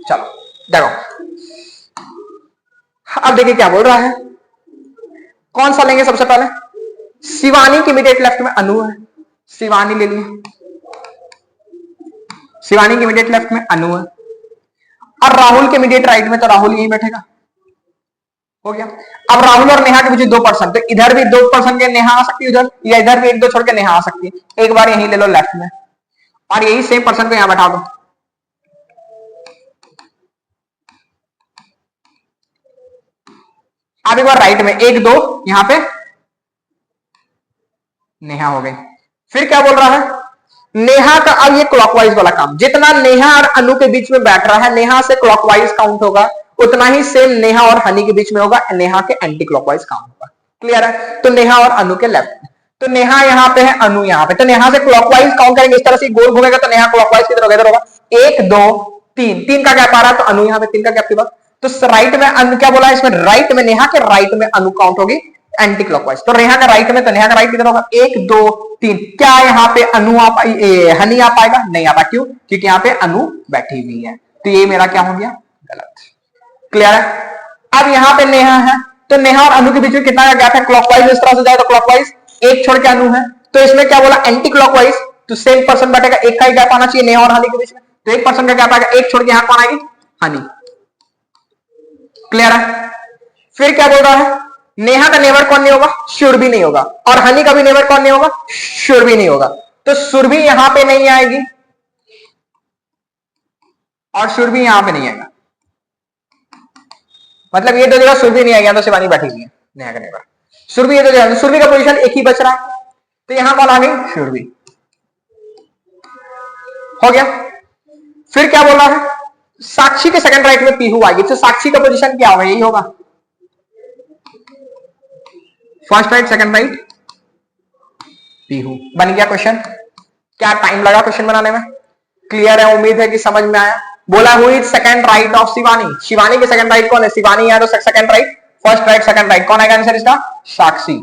चलो देखो अब देखिए क्या बोल रहा है, कौन सा लेंगे सबसे पहले, शिवानी के इमीडिएट लेफ्ट में अनु है, शिवानी ले लिए, शिवानी के इमीडिएट लेफ्ट में अनु है, और राहुल के इमीडिएट राइट में तो राहुल यहीं बैठेगा, हो गया। अब राहुल और नेहा के बीच दो पर्सन, तो इधर भी दो पर्सन के नेहा आ सकती है उधर, या इधर भी एक दो छोड़ के नेहा आ सकती है। एक बार यहीं ले लो लेफ्ट में, और यही सेम पर्सन को यहां बैठा दो। अब एक बार राइट में एक दो, यहां पे नेहा हो गई। फिर क्या बोल रहा है, नेहा का, अब ये क्लॉकवाइज वाला काम, जितना नेहा और अनु के बीच में बैठ रहा है, नेहा से क्लॉकवाइज काउंट होगा, उतना ही सेम नेहा और हनी के बीच में होगा, नेहा के एंटी क्लॉकवाइज काउंट होगा। क्लियर है, तो नेहा और अनु के लेफ्ट में, तो नेहा यहाँ पे है, अनु यहाँ पे, तो नेहा से क्लॉकवाइज काउंट करेंगे, इस तरह से गोल घूमेगा तो नेहा क्लॉकवाइज किधर होगा, इधर होगा। एक दो तीन, तीन का गैप आ रहा है, तो अनु यहाँ पे तीन का गैप के बाद, तो राइट में अनु क्या बोला है इसमें, राइट में नेहा के राइट में अनु काउंट होगी एंटी क्लॉकवाइज। तो नेहा का राइट में, तो नेहा का राइट किधर होगा, एक दो तीन। क्या यहाँ पे अनु आ पाई, हनी आ पाएगा, नहीं आ पाएगा, क्यों, क्योंकि यहाँ पे अनु बैठी हुई है, तो ये मेरा क्या हो गया, गलत। क्लियर है। अब यहाँ पे नेहा है, तो नेहा और अनु के बीच में कितना का गैप है, क्लॉकवाइज इस तरह से जाए तो क्लॉकवाइज, एक छोड़ के अनु है, तो इसमें क्या बोला, एंटी क्लॉकवाइज, तो सेम पर्सन बैठेगा, एक का ही गैप आना चाहिए नेहा और हनी के बीच में, तो एक पर्सन का गैप आएगा, एक छोड़ के यहाँ कौन आएगी, हनी। क्लियर है। फिर क्या बोल रहा है, नेहा का नेबर कौन नहीं होगा, सुरभि नहीं होगा, और हनी का भी नेबर कौन नहीं होगा, सुरभि नहीं होगा, तो सुरभि यहां पे नहीं आएगी और सुरभि यहां पे नहीं आएगा, मतलब ये दो जगह सुरभि नहीं आएगी, तो शिवानी बैठी हुई है नेहा का नेबर, सुरभि ये दो जगह, सुरभि का पोजीशन एक ही बच रहा है, तो यहां कौन आ गई, सुरभि। हो गया। फिर क्या बोला है, साक्षी के सेकंड राइट में पीहू आएगी, तो साक्षी का पोजीशन क्या होगा, यही होगा, first right second right Pihu. बन गया क्वेश्चन। क्या टाइम लगा क्वेश्चन बनाने में, क्लियर है, उम्मीद है कि समझ में आया। बोला हुई second right of Shivani, Shivani के सेकंड राइट कौन है, शिवानी है तो second right first right second right, कौन आएगा आंसर इसका? साक्षी।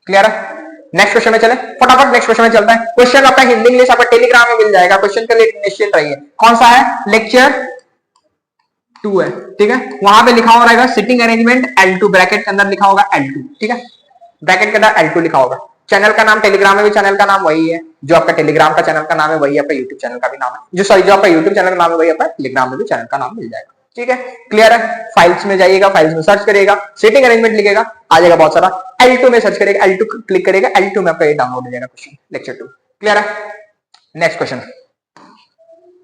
क्लियर है? नेक्स्ट क्वेश्चन में चले, फटाफट नेक्स्ट क्वेश्चन में चलता है। क्वेश्चन आपका हिंदी इंग्लिश आपका टेलीग्राम में मिल जाएगा, क्वेश्चन के लिए निश्चिंत रहिए। कौन सा है? लेक्चर 2 है, ठीक है। वहां पे लिखा हुआ रहेगा सिटिंग अरेंजमेंट L2, ब्रैकेट के अंदर लिखा होगा L2, ठीक है, ब्रैकेट के अंदर L2 लिखा होगा। चैनल का नाम, टेलीग्राम में भी चैनल का नाम वही है, जो आपका टेलीग्राम का चैनल का नाम है वही आपका यूट्यूब चैनल का भी नाम है, जो आपका यूट्यूब चैनल का नाम है वही आपका टेलीग्राम में भी चैनल का नाम मिल जाएगा, ठीक है। क्लियर है? फाइल्स में जाइएगा, फाइल्स में सर्च करिएगा, सिटिंग अरेंजमेंट लिखेगा, आ जाएगा बहुत सारा। L2 में सर्च करेगा, L2 क्लिक करेगा, L2 में आपका ये डाउनलोड हो जाएगा क्वेश्चन, लेक्चर 2। क्लियर है? नेक्स्ट क्वेश्चन,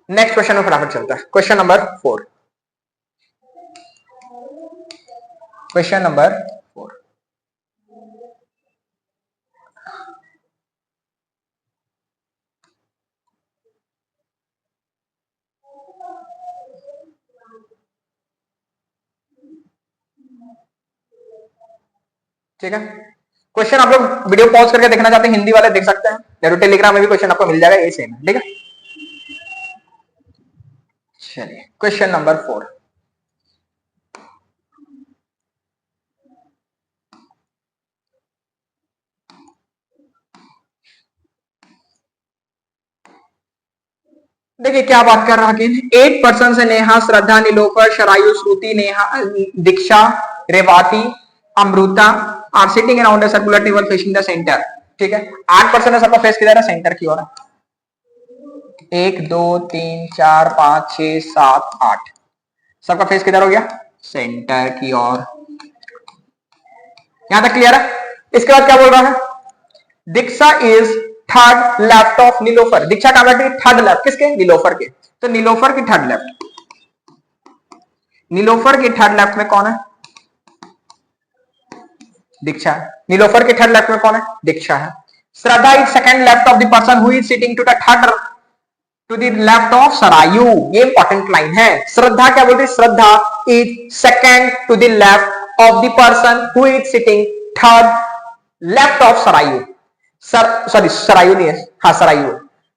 नेक्स्ट क्वेश्चन में फटाफट चलता है। क्वेश्चन नंबर 4, क्वेश्चन नंबर 4, ठीक है। क्वेश्चन आप लोग वीडियो पॉज करके देखना चाहते हैं, हिंदी वाले देख सकते हैं, या तो टेलीग्राम में भी क्वेश्चन आपको मिल जाएगा, ये सेम है, ठीक है। चलिए क्वेश्चन नंबर 4, देखिए क्या बात कर रहा है। 8 पर्सन से Neha, Shraddha, Nilofar, Sharayu, Shruti, Neha, Diksha, Revati, Amrita are sitting around a circular table facing the centre, ठीक है। 8 पर्सन है, सबका फेस किधर है? सेंटर की ओर है। 1 2 3 4 5 6 7 8, सबका फेस किधर हो गया? सेंटर की ओर। यहां तक क्लियर है? इसके बाद क्या बोल रहा है? Diksha is third left of Nilofar. Diksha का बैठी थर्ड लेफ्ट, किसके? नीलोफर के। तो नीलोफर की थर्ड लेफ्ट, नीलोफर की थर्ड लेफ्ट में कौन है? दीक्षा है। नीलोफर के थर्ड लेफ्ट में कौन है? दीक्षा है। Shraddha is second left of the person who is sitting to the third to the left of Sarayu. ये इंपॉर्टेंट लाइन है। श्रद्धा क्या बोल रही? Shraddha is second to the left of the person who is sitting third left of Sarayu. Sorry Sarayu नहीं है, हाँ Sarayu,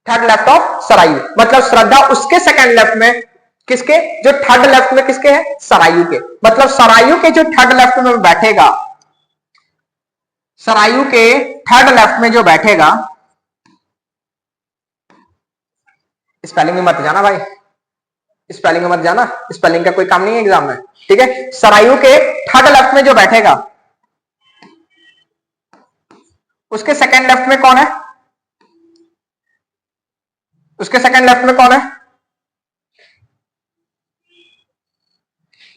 third left of Sarayu. मतलब श्रद्धा उसके सेकंड लेफ्ट में, किसके? जो थर्ड लेफ्ट में किसके है? सरायु के। मतलब सरायु के जो थर्ड लेफ्ट में बैठेगा, सरायु के थर्ड लेफ्ट में जो बैठेगा, स्पेलिंग में मत जाना भाई, स्पेलिंग में मत जाना, स्पेलिंग का कोई काम नहीं है एग्जाम में, ठीक है। सरायु के थर्ड लेफ्ट में जो बैठेगा, उसके सेकंड लेफ्ट में कौन है? उसके सेकंड लेफ्ट में कौन है?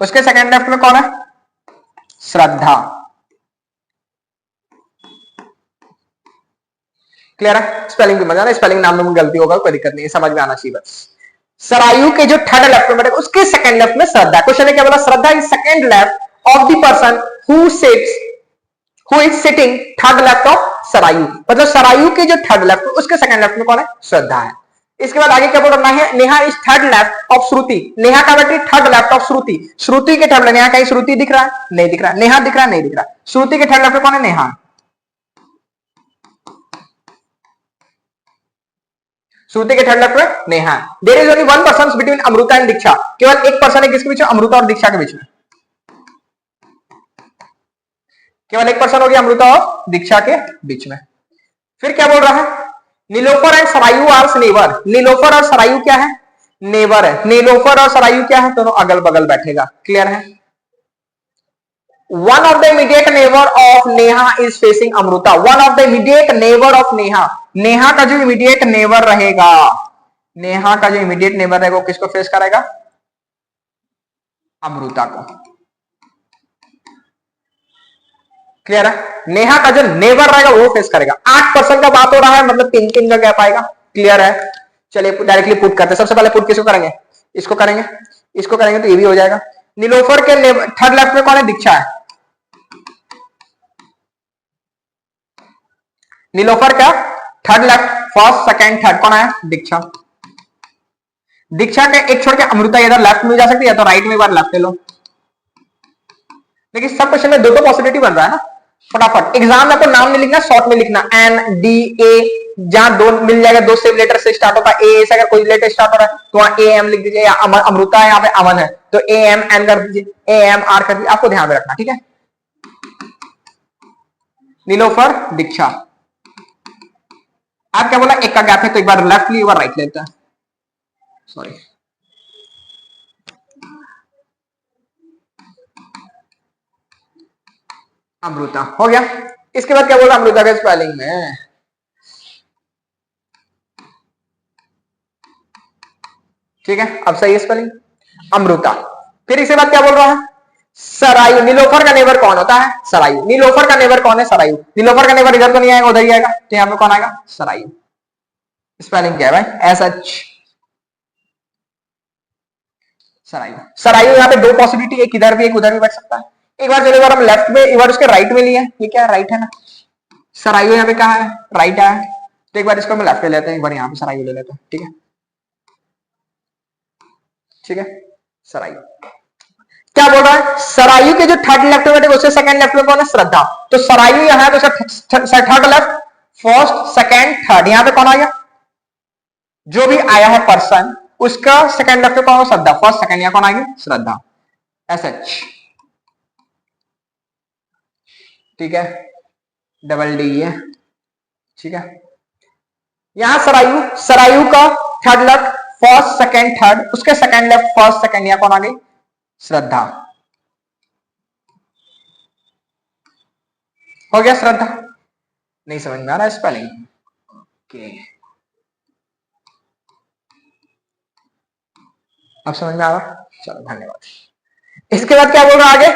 उसके सेकंड लेफ्ट में कौन है? श्रद्धा। क्लियर है? स्पेलिंग पे मत जाना, स्पेलिंग नाम में गलती होगा कोई दिक्कत नहीं है, समझ में आना चाहिए बस। सरायु के जो थर्ड लेफ्ट में बैठेगा, उसके सेकंड लेफ्ट में श्रद्धा। क्वेश्चन ने क्या बोला? Shraddha is second left of the person who sits who is sitting third left of Sarayu. मतलब सरायु के जो थर्ड लेफ्ट, उसके सेकंड लेफ्ट में कौन है? श्रद्धा है। इसके बाद आगे क्या बोल रहा है? Neha is third left of Shruti. Neha का बैठी third left of Shruti. Shruti के थर्ड, नेहा कहीं श्रुति दिख रहा है? नहीं दिख रहा। नेहा दिख रहा है? नहीं दिख रहा। श्रुति के थर्ड लेफ्ट में कौन है? नेहा। श्रुति के थर्ड लेफ्ट में Neha. There is only one person between Amrita and Diksha. केवल एक पर्सन है किसके बीच में? अमृता और दीक्षा के बीच में। केवल एक पर्सन हो गया अमृता और दीक्षा के बीच में। फिर क्या बोल रहा है? Nilofar and Sarayu are neighbour. Nilofar और सरायु क्या है? नेबर है। नीलोफर और सरायु क्या है? दोनों अगल बगल बैठेगा। क्लियर है? One of the immediate neighbour of Neha is facing Amrita. One of the immediate neighbour of Neha. Neha का जो इमीडिएट नेबर रहेगा, नेहा का जो इमीडिएट नेबर रहेगा वो किसको फेस करेगा? अमृता को। क्लियर है? नेहा का जो नेबर रहेगा वो फेस करेगा। 8% का बात हो रहा है, मतलब 3-3 का गैप आएगा। क्लियर है? चलिए डायरेक्टली पुट करते हैं। सबसे पहले पुट किसको करेंगे? इसको करेंगे, इसको करेंगे तो ये भी हो जाएगा। नीलोफर के थर्ड लेफ्ट में कौन है? दीक्षा है। नीलोफर का third left, first second third कौन है? दीक्षा। दीक्षा के एक छोड़ के अमृता इधर लेफ्ट में जा सकती है, या तो राइट में एक बार लेफ्ट ले लो। लेकिन सब क्वेश्चन में दो पॉसिबिलिटी बन रहा है ना। फटाफट एग्जाम में आपको नाम नहीं लिखना, शॉर्ट में लिखना NDA जहां दो मिल जाएगा, दो सेम लेटर से स्टार्ट होता है, ए से अगर कोई लेटर स्टार्ट हो रहा है तो वहां ए एम लिख दीजिए, या अमृता है, यहाँ पे अमन है तो ए एम एन कर दीजिए, ए एम आर कर दीजिए, आपको ध्यान में रखना, ठीक है। नीलोफर दीक्षा। आप क्या बोला, एक का गैप है तो एक बार लेफ्ट ली, एक बार राइट लेता है, सॉरी। अमृता हो गया। इसके बाद क्या बोला अमृता के स्पेलिंग में, ठीक है, अब सही है स्पेलिंग अमृता। फिर इसके बाद क्या बोल रहा है, सरायु। नीलोफर का नेबर कौन होता है, सरायु। नीलोफर का नेबर कौन है, सरायु। नीलोफर का नेबर इधर तो नहीं आएगा, उधर ही आएगा, तो यहां पे कौन आएगा, सरायु। स्पेलिंग क्या है भाई, एस एच सरायु। सरायु यहाँ पे दो पॉसिबिलिटी, एक इधर भी एक उधर भी बैठ सकता है। एक बार चलो, एक बार हम लेफ्ट में, एक बार उसके राइट में लिए, ये क्या राइट है ना, सरायु यहाँ पे कहा है, राइट है, तो एक बार इसको हम लेफ्ट ले लेते हैं, एक बार यहाँ पे सरायु ले लेते हैं, ठीक है, ठीक है। सरायु क्या बोल रहा है, सरायु के जो थर्ड लेफ्ट में बैठे उससे सेकंड लेफ्ट में कौन है, श्रद्धा। तो सरायु यहाँ है तो third left, first second third, यहाँ पे कौन आ गया, जो भी आया है पर्सन उसका सेकंड लेफ्ट में कौन, श्रद्धा। फर्स्ट सेकंड यहाँ कौन आ गया, श्रद्धा, एस एच, ठीक है, डबल डी है, ठीक है। यहां सरायु, सरायु का third left first second third, उसके सेकंड लेफ्ट फर्स्ट सेकंड, यहां कौन आ गई, श्रद्धा, हो गया श्रद्धा। नहीं समझ में आ रहा है स्पेलिंग, ओके, अब समझ में आ रहा, चलो धन्यवाद। इसके बाद क्या बोल रहा है आगे,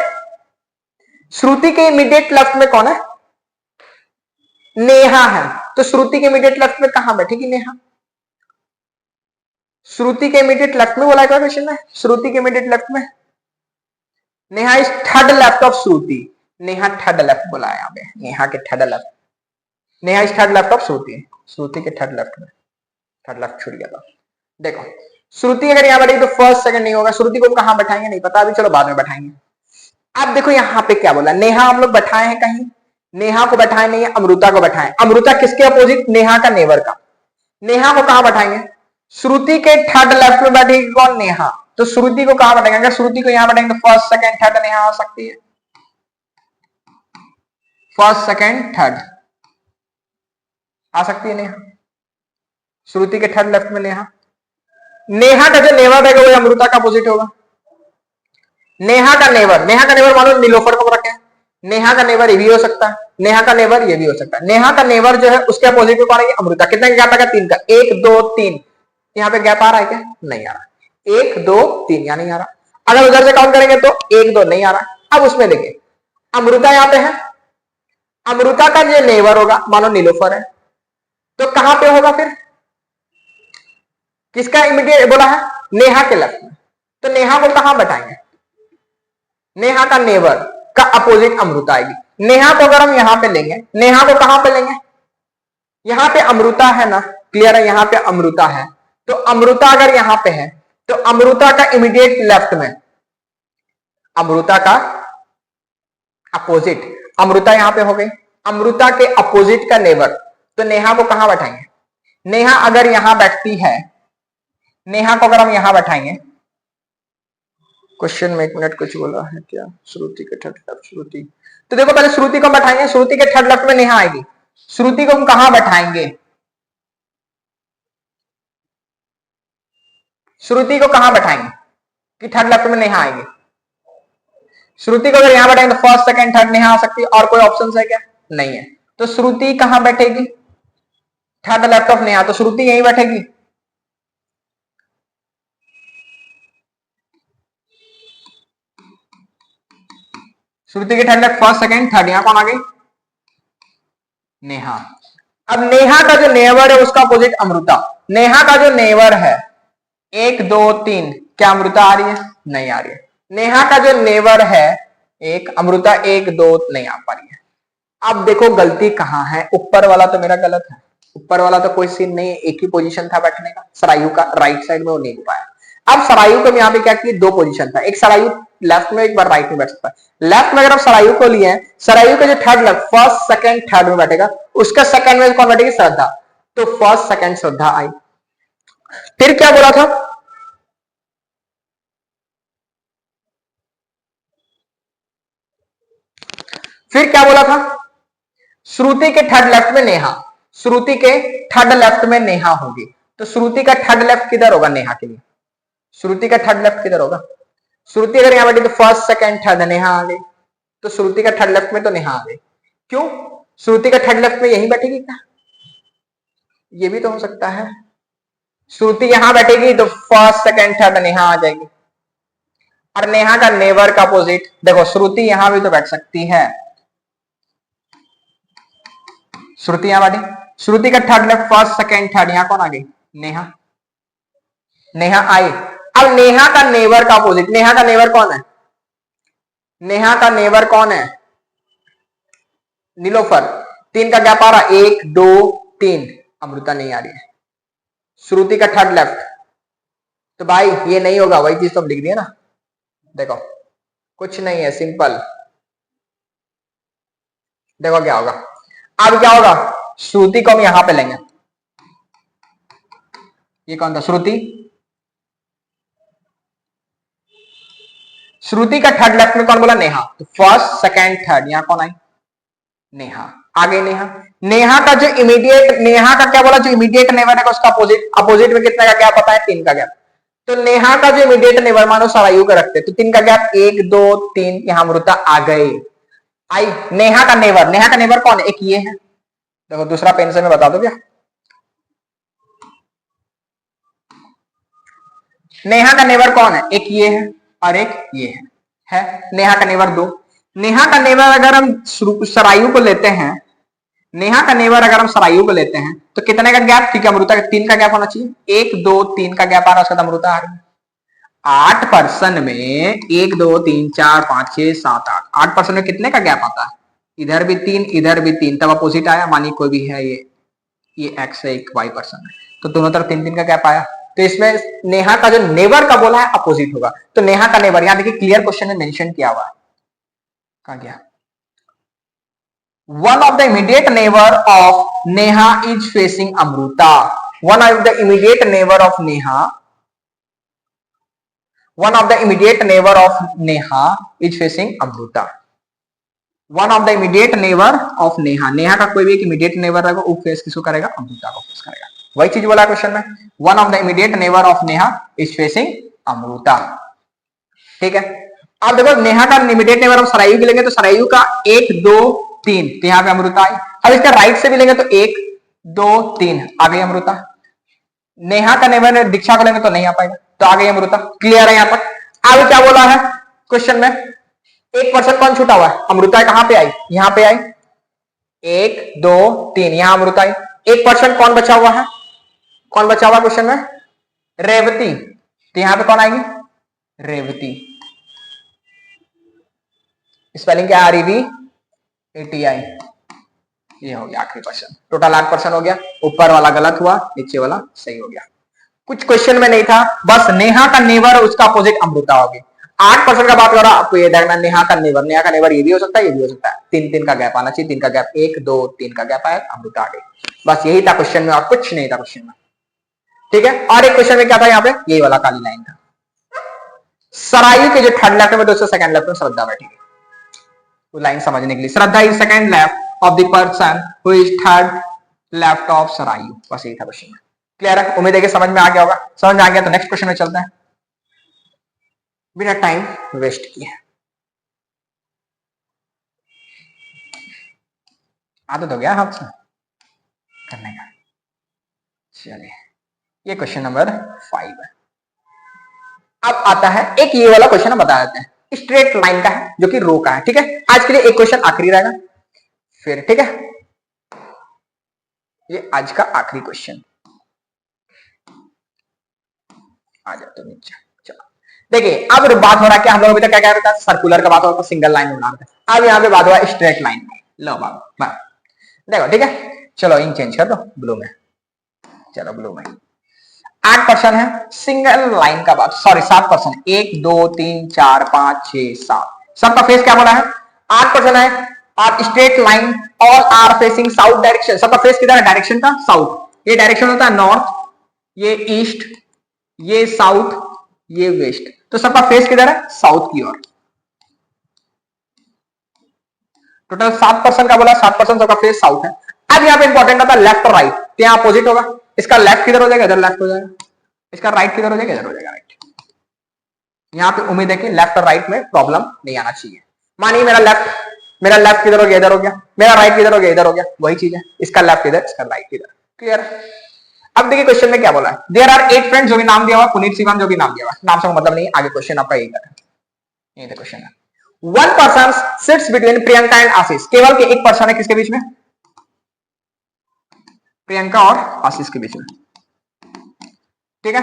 श्रुति के इमीडिएट लेफ्ट में कौन है, नेहा है। तो श्रुति के इमीडिएट लेफ्ट में कहां बैठेगी, नेहा। श्रुति के इमीडिएट लेफ्ट में बोला है क्वेश्चन में, श्रुति के इमीडिएट लेफ्ट में Neha is third left of Shruti, Neha third left बोला है यहाँ पे, नेहा के third left, Neha is third left of Shruti, Shruti के थर्ड लेफ्ट में, थर्ड लेफ्ट छूट गया था। देखो श्रुति अगर यहाँ बैठेगी तो फर्स्ट सेकंड नहीं होगा, श्रुति को कहां बैठाएंगे नहीं पता, अभी चलो बाद में बैठाएंगे। अब देखो यहाँ पे क्या बोला, नेहा हम लोग बैठाए हैं कहीं, नेहा को बैठाए नहीं है, अमृता को बैठाए। अमृता किसके अपोजिट, नेहा का नेबर का। नेहा को कहां बैठाएंगे, श्रुति के थर्ड लेफ्ट में बैठेगी कौन, नेहा, तो श्रुति को कहां बैठाएंगे, अगर श्रुति को यहां बैठाएंगे तो फर्स्ट सेकंड थर्ड नेहा आ सकती है, फर्स्ट सेकंड थर्ड आ सकती है नेहा, श्रुति के थर्ड लेफ्ट में नेहा। नेहा का जो नेबर रहेगा वो अमृता का अपोजिट होगा। नेहा का नेबर मानो नीलोफर को रखें, नेहा का नेबर ये भी हो सकता है, नेहा का नेबर ये भी हो सकता है। नेहा का नेबर जो है उसके अपोजिट में कौन है, अमृता। कितने गैप आएगा, 3 का, 1 2 3, यहाँ पे गैप आ रहा है क्या, नहीं आ रहा, 1 2 3 यहाँ नहीं आ रहा। अगर उधर से काउंट करेंगे तो 1 2 नहीं आ रहा। अब उसमें देखिए अमृता यहाँ पे है, अमृता का जो नेबर होगा मानो नीलोफर है, तो कहां पे होगा फिर, किसका इमीडिएट बोला है, नेहा के लेफ्ट में, तो नेहा को कहां बैठाएंगे, नेहा का नेबर का अपोजिट अमृता आएगी। नेहा को अगर हम यहां पे लेंगे, नेहा को कहां पे लेंगे, यहां पे अमृता है ना, क्लियर है, यहां पे अमृता है, तो अमृता अगर यहां पे है तो अमृता का इमीडिएट लेफ्ट में, अमृता का अपोजिट, अमृता यहां पे हो गई, अमृता के अपोजिट का नेबर, तो नेहा को कहां बैठाएंगे, नेहा अगर यहां बैठती है, नेहा को अगर हम यहां बैठाएंगे, क्वेश्चन में 1 मिनट कुछ बोला है क्या, श्रुति के थर्ड लेफ्ट, श्रुति, तो देखो पहले श्रुति को बैठाएंगे, श्रुति के थर्ड लेफ्ट में नेहा आएगी, श्रुति को हम कहां बैठाएंगे, श्रुति को कहां बैठाएंगे कि थर्ड लेफ्ट में नेहा आएगी, श्रुति को अगर यहां बैठाएंगे तो फर्स्ट सेकंड थर्ड नेहा आ सकती है, और कोई ऑप्शन है क्या, नहीं है, तो श्रुति कहां बैठेगी, थर्ड लेफ्ट ऑफ नेहा, तो श्रुति यहीं बैठेगी, श्रुति के third left first second third, यहां कौन आ गई, नेहा। अब नेहा का जो नेबर है उसका अपोजिट अमृता, नेहा का जो नेबर है 1 2 3, क्या अमृता आ रही है, नहीं आ रही है। नेहा का जो नेबर है एक, अमृता 1 2 नहीं आ पा रही है। अब देखो गलती कहां है, ऊपर वाला तो मेरा गलत है, ऊपर वाला तो कोई सीन नहीं है, एक ही पोजीशन था बैठने का, सरायु का राइट साइड में वो नहीं हो पाया। अब सरायु को यहाँ पे क्या किया, 2 पोजीशन था, एक सरायु लेफ्ट में एक बार राइट में बैठ सकता है। लेफ्ट में अगर आप सरायु को लिए, सरायु का जो third left first second third में बैठेगा, उसका सेकंड में कौन बैठेगी, श्रद्धा। तो फर्स्ट सेकंड श्रद्धा आई। फिर क्या बोला था, फिर क्या बोला था, श्रुति के थर्ड लेफ्ट में नेहा, श्रुति के थर्ड लेफ्ट में नेहा होगी। तो श्रुति का थर्ड लेफ्ट किधर होगा नेहा के लिए, श्रुति का थर्ड लेफ्ट किधर होगा, श्रुति अगर यहां बैठी तो फर्स्ट सेकंड थर्ड नेहा आ गई, तो श्रुति का थर्ड लेफ्ट में तो नेहा आ गई। क्यों, श्रुति का थर्ड लेफ्ट में यही बैठेगी क्या, ये भी तो हो सकता है। श्रुति यहां बैठेगी तो फर्स्ट सेकंड थर्ड नेहा आ जाएगी, और नेहा का नेवर का अपोजिट, देखो श्रुति यहां भी तो बैठ सकती है, श्रुति यहां बैठी, श्रुति का third left first second third, यहां कौन आ गई, नेहा, नेहा आई। अब नेहा का नेवर का अपोजिट, नेहा का नेवर कौन है, नेहा का नेवर कौन है, नीलोफर। 3 का गैप आ रहा, 1 2 3, अमृता नहीं आ रही है। श्रुति का थर्ड लेफ्ट, तो भाई ये नहीं होगा, वही चीज तो हम लिख दिए ना, देखो कुछ नहीं है, सिंपल। देखो क्या होगा, अब क्या होगा, श्रुति को हम यहां पे लेंगे, ये कौन था, श्रुति, श्रुति का थर्ड लेफ्ट में कौन बोला, नेहा, तो फर्स्ट सेकंड थर्ड, यहां कौन आई, नेहा आ गई। नेहा, नेहा का जो इमीडिएट, नेहा का क्या बोला, जो इमीडिएट नेवर है उसका अपोजिट, अपोजिट में कितने का गैप पता है, 3 का गैप। तो नेहा का जो इमीडिएट नेवर मानो सरायु का रखते, तो 3 का गैप, 1 2 3, यहां अमृता आ गई, आई। नेहा का नेवर, नेहा का नेवर कौन है, एक ये है, देखो दूसरा पेन से मैं बता दो क्या, नेहा का नेवर कौन है, एक ये है और एक ये है नेहा का नेवर 2। नेहा का नेवर अगर हम सरायु को लेते हैं, नेहा का नेवर अगर हम सरायु को लेते हैं तो कितने का गैप, ठीक है अमृता का 3 का गैप होना चाहिए, 1 2 3 का गैप आ रहा है, उसका तो अमृता आ रही है। 8% में 1 2 3 4 5 6 7 8, 8% में कितने का गैप आता है, इधर भी 3 इधर भी 3, तब अपोजिट आया, मानी कोई भी है, ये x है, एक y पर्सन है, तो दोनों तरफ 3 3 का गैप आया। तो इसमें नेहा का जो नेवर का बोला है अपोजिट होगा, तो नेहा का नेवर, यहां देखिए क्लियर क्वेश्चन में मेंशन किया हुआ है, कहां गया, one of the immediate neighbor of Neha is facing Amruta, one of the immediate neighbor of Neha, one of the immediate neighbor of Neha is facing Amruta, one of the immediate neighbor of Neha, Neha का कोई भी एक immediate neighbor रहेगा वो face किसको करेगा, अमृता को face करेगा, वही चीज बोला क्वेश्चन में, one of the immediate neighbor of Neha is facing Amruta, ठीक है। अब देखो नेहा का इमीडिएट नेबर हम सरायु के लेंगे, तो सरायु का 1 2 3, तो यहाँ पे अमृता आई। अब इसका राइट से भी लेंगे तो 1 2 3 आ गई अमृता। नेहा का नेबर दीक्षा को लेंगे तो नहीं आ पाएगा, तो आ गई अमृता। क्लियर है यहाँ तक। अब क्या बोला है क्वेश्चन में, 1% कौन छूटा हुआ है, अमृता कहां पे आई, यहां पे आई, 1 2 3, यहां अमृता आई। 1% कौन बचा हुआ है, कौन बचा हुआ क्वेश्चन में, रेवती, तो यहां पे कौन आएगी, रेवती। स्पेलिंग क्या, REVATI, ये हो गया आखिरी क्वेश्चन। टोटल 8% हो गया, ऊपर वाला गलत हुआ, नीचे वाला सही हो गया। कुछ क्वेश्चन में नहीं था, बस नेहा का नेवर उसका अपोजिट अमृता होगी। 8% का बात कर रहा, आपको ये देखना नेहा का नेवर, नेहा का नेवर ये भी हो सकता है, ये भी हो सकता है। 3 3 का गैप आना चाहिए, 3 का गैप, 1 2 3 का गैप आया, अमृता आ गई। बस यही था क्वेश्चन में, और कुछ नहीं था क्वेश्चन में, ठीक है। और एक क्वेश्चन में क्या था, यहाँ पे यही वाला काली लाइन था, सरायु के जो थर्ड लेफ्ट में, दोस्तों सेकंड लेफ्ट में श्रद्धा बैठी, वो लाइन समझने के लिए, Shraddha is second left of the person who is third left of Sarayu, बस यही था क्वेश्चन में। क्लियर है, उम्मीद है कि समझ में आ गया होगा। समझ में आ गया तो नेक्स्ट क्वेश्चन में चलते हैं, बिना टाइम वेस्ट किए। आदत हो गया हाथ से करने का। चलिए, ये क्वेश्चन नंबर 5 है। अब आता है एक ये वाला क्वेश्चन, हम बता देते हैं, स्ट्रेट लाइन का है, जो कि रो का है, ठीक है। आज के लिए एक क्वेश्चन आखिरी रहेगा फिर, ठीक है। ये आज का आखिरी क्वेश्चन, आ जाओ तो नीचे। चलो देखिए, अब बात हो रहा है कि हम लोग अभी तक क्या कह रहे थे, सर्कुलर का बात हो रहा था, सिंगल लाइन बना रहे थे। अब यहाँ पे बात हुआ स्ट्रेट लाइन। लो बाबा देखो, ठीक है। चलो इन चेंज कर दो ब्लू में, चलो ब्लू में। 8% है सिंगल लाइन का बात, सॉरी 7%, 1 2 3 4 5 6 7, सबका फेस क्या बोला है, 8% है। और straight line all are facing south direction, सबका फेस किधर है, डायरेक्शन का साउथ। ये डायरेक्शन होता है नॉर्थ, ये ईस्ट, ये साउथ, ये वेस्ट। तो सबका फेस किधर है? साउथ की ओर। टोटल 7% का बोला, 7% सबका फेस साउथ है। अब यहाँ पे इंपॉर्टेंट आता है लेफ्ट और राइट, तो यहाँ अपोजिट होगा। इसका लेफ्ट किधर हो जाएगा? इधर लेफ्ट हो जाएगा। इसका राइट किधर हो जाएगा? इधर हो जाएगा राइट। यहाँ पे उम्मीद है कि लेफ्ट और राइट में प्रॉब्लम नहीं आना चाहिए। मानिए मेरा लेफ्ट किधर हो गया? इधर हो गया। मेरा राइट किधर हो गया? इधर हो गया। वही चीज है, इसका लेफ्ट इधर, इसका राइट इधर। क्लियर? अब देखिए क्वेश्चन में क्या बोला है। देयर आर 8 फ्रेंड्स, जो भी नाम दिया हुआ, पुनीत शिवम जो भी नाम दिया हुआ, नाम से मतलब नहीं, आगे क्वेश्चन आपका यही है। ये क्वेश्चन है, one person sits between Priyanka and Ashish. केवल के एक पर्सन है किसके बीच में? प्रियंका और आशीष के बीच में। ठीक है।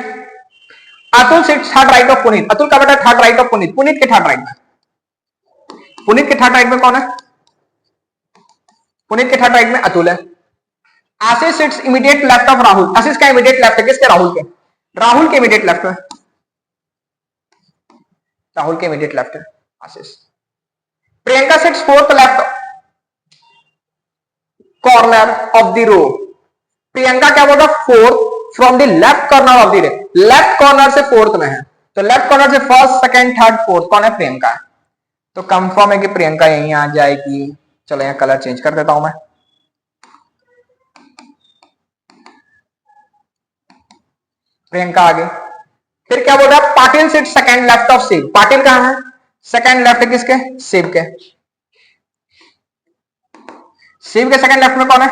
Atul seats third right of Puneet. Atul का बेटा third right of Puneet. Puneet के थर्ड राइट में, पुनीत के थर्ड राइट में कौन है? पुनीत के थर्ड राइट में अतुल है। Ashish sits immediate left of Rahul. Ashish का इमीडिएट लेफ्ट है किसके? राहुल के। राहुल के इमीडिएट लेफ्ट में, राहुल के इमीडिएट लेफ्ट है Ashish. Priyanka sits fourth left corner of the row. Priyanka क्या बोल रहा? Fourth from the left corner of the row. Left corner से फोर्थ में है, तो लेफ्ट कॉर्नर से फर्स्ट सेकंड थर्ड फोर्थ कौन है? प्रियंका है। तो कंफर्म है कि प्रियंका यहीं आ जाएगी। चलो यहाँ कलर चेंज कर देता हूं मैं। प्रियंका आ गई। फिर क्या बोल रहा है? Patil sit second left of Shiv. Patil कहां है? सेकंड लेफ्ट किसके? शिव के। शिव के सेकंड लेफ्ट में कौन है?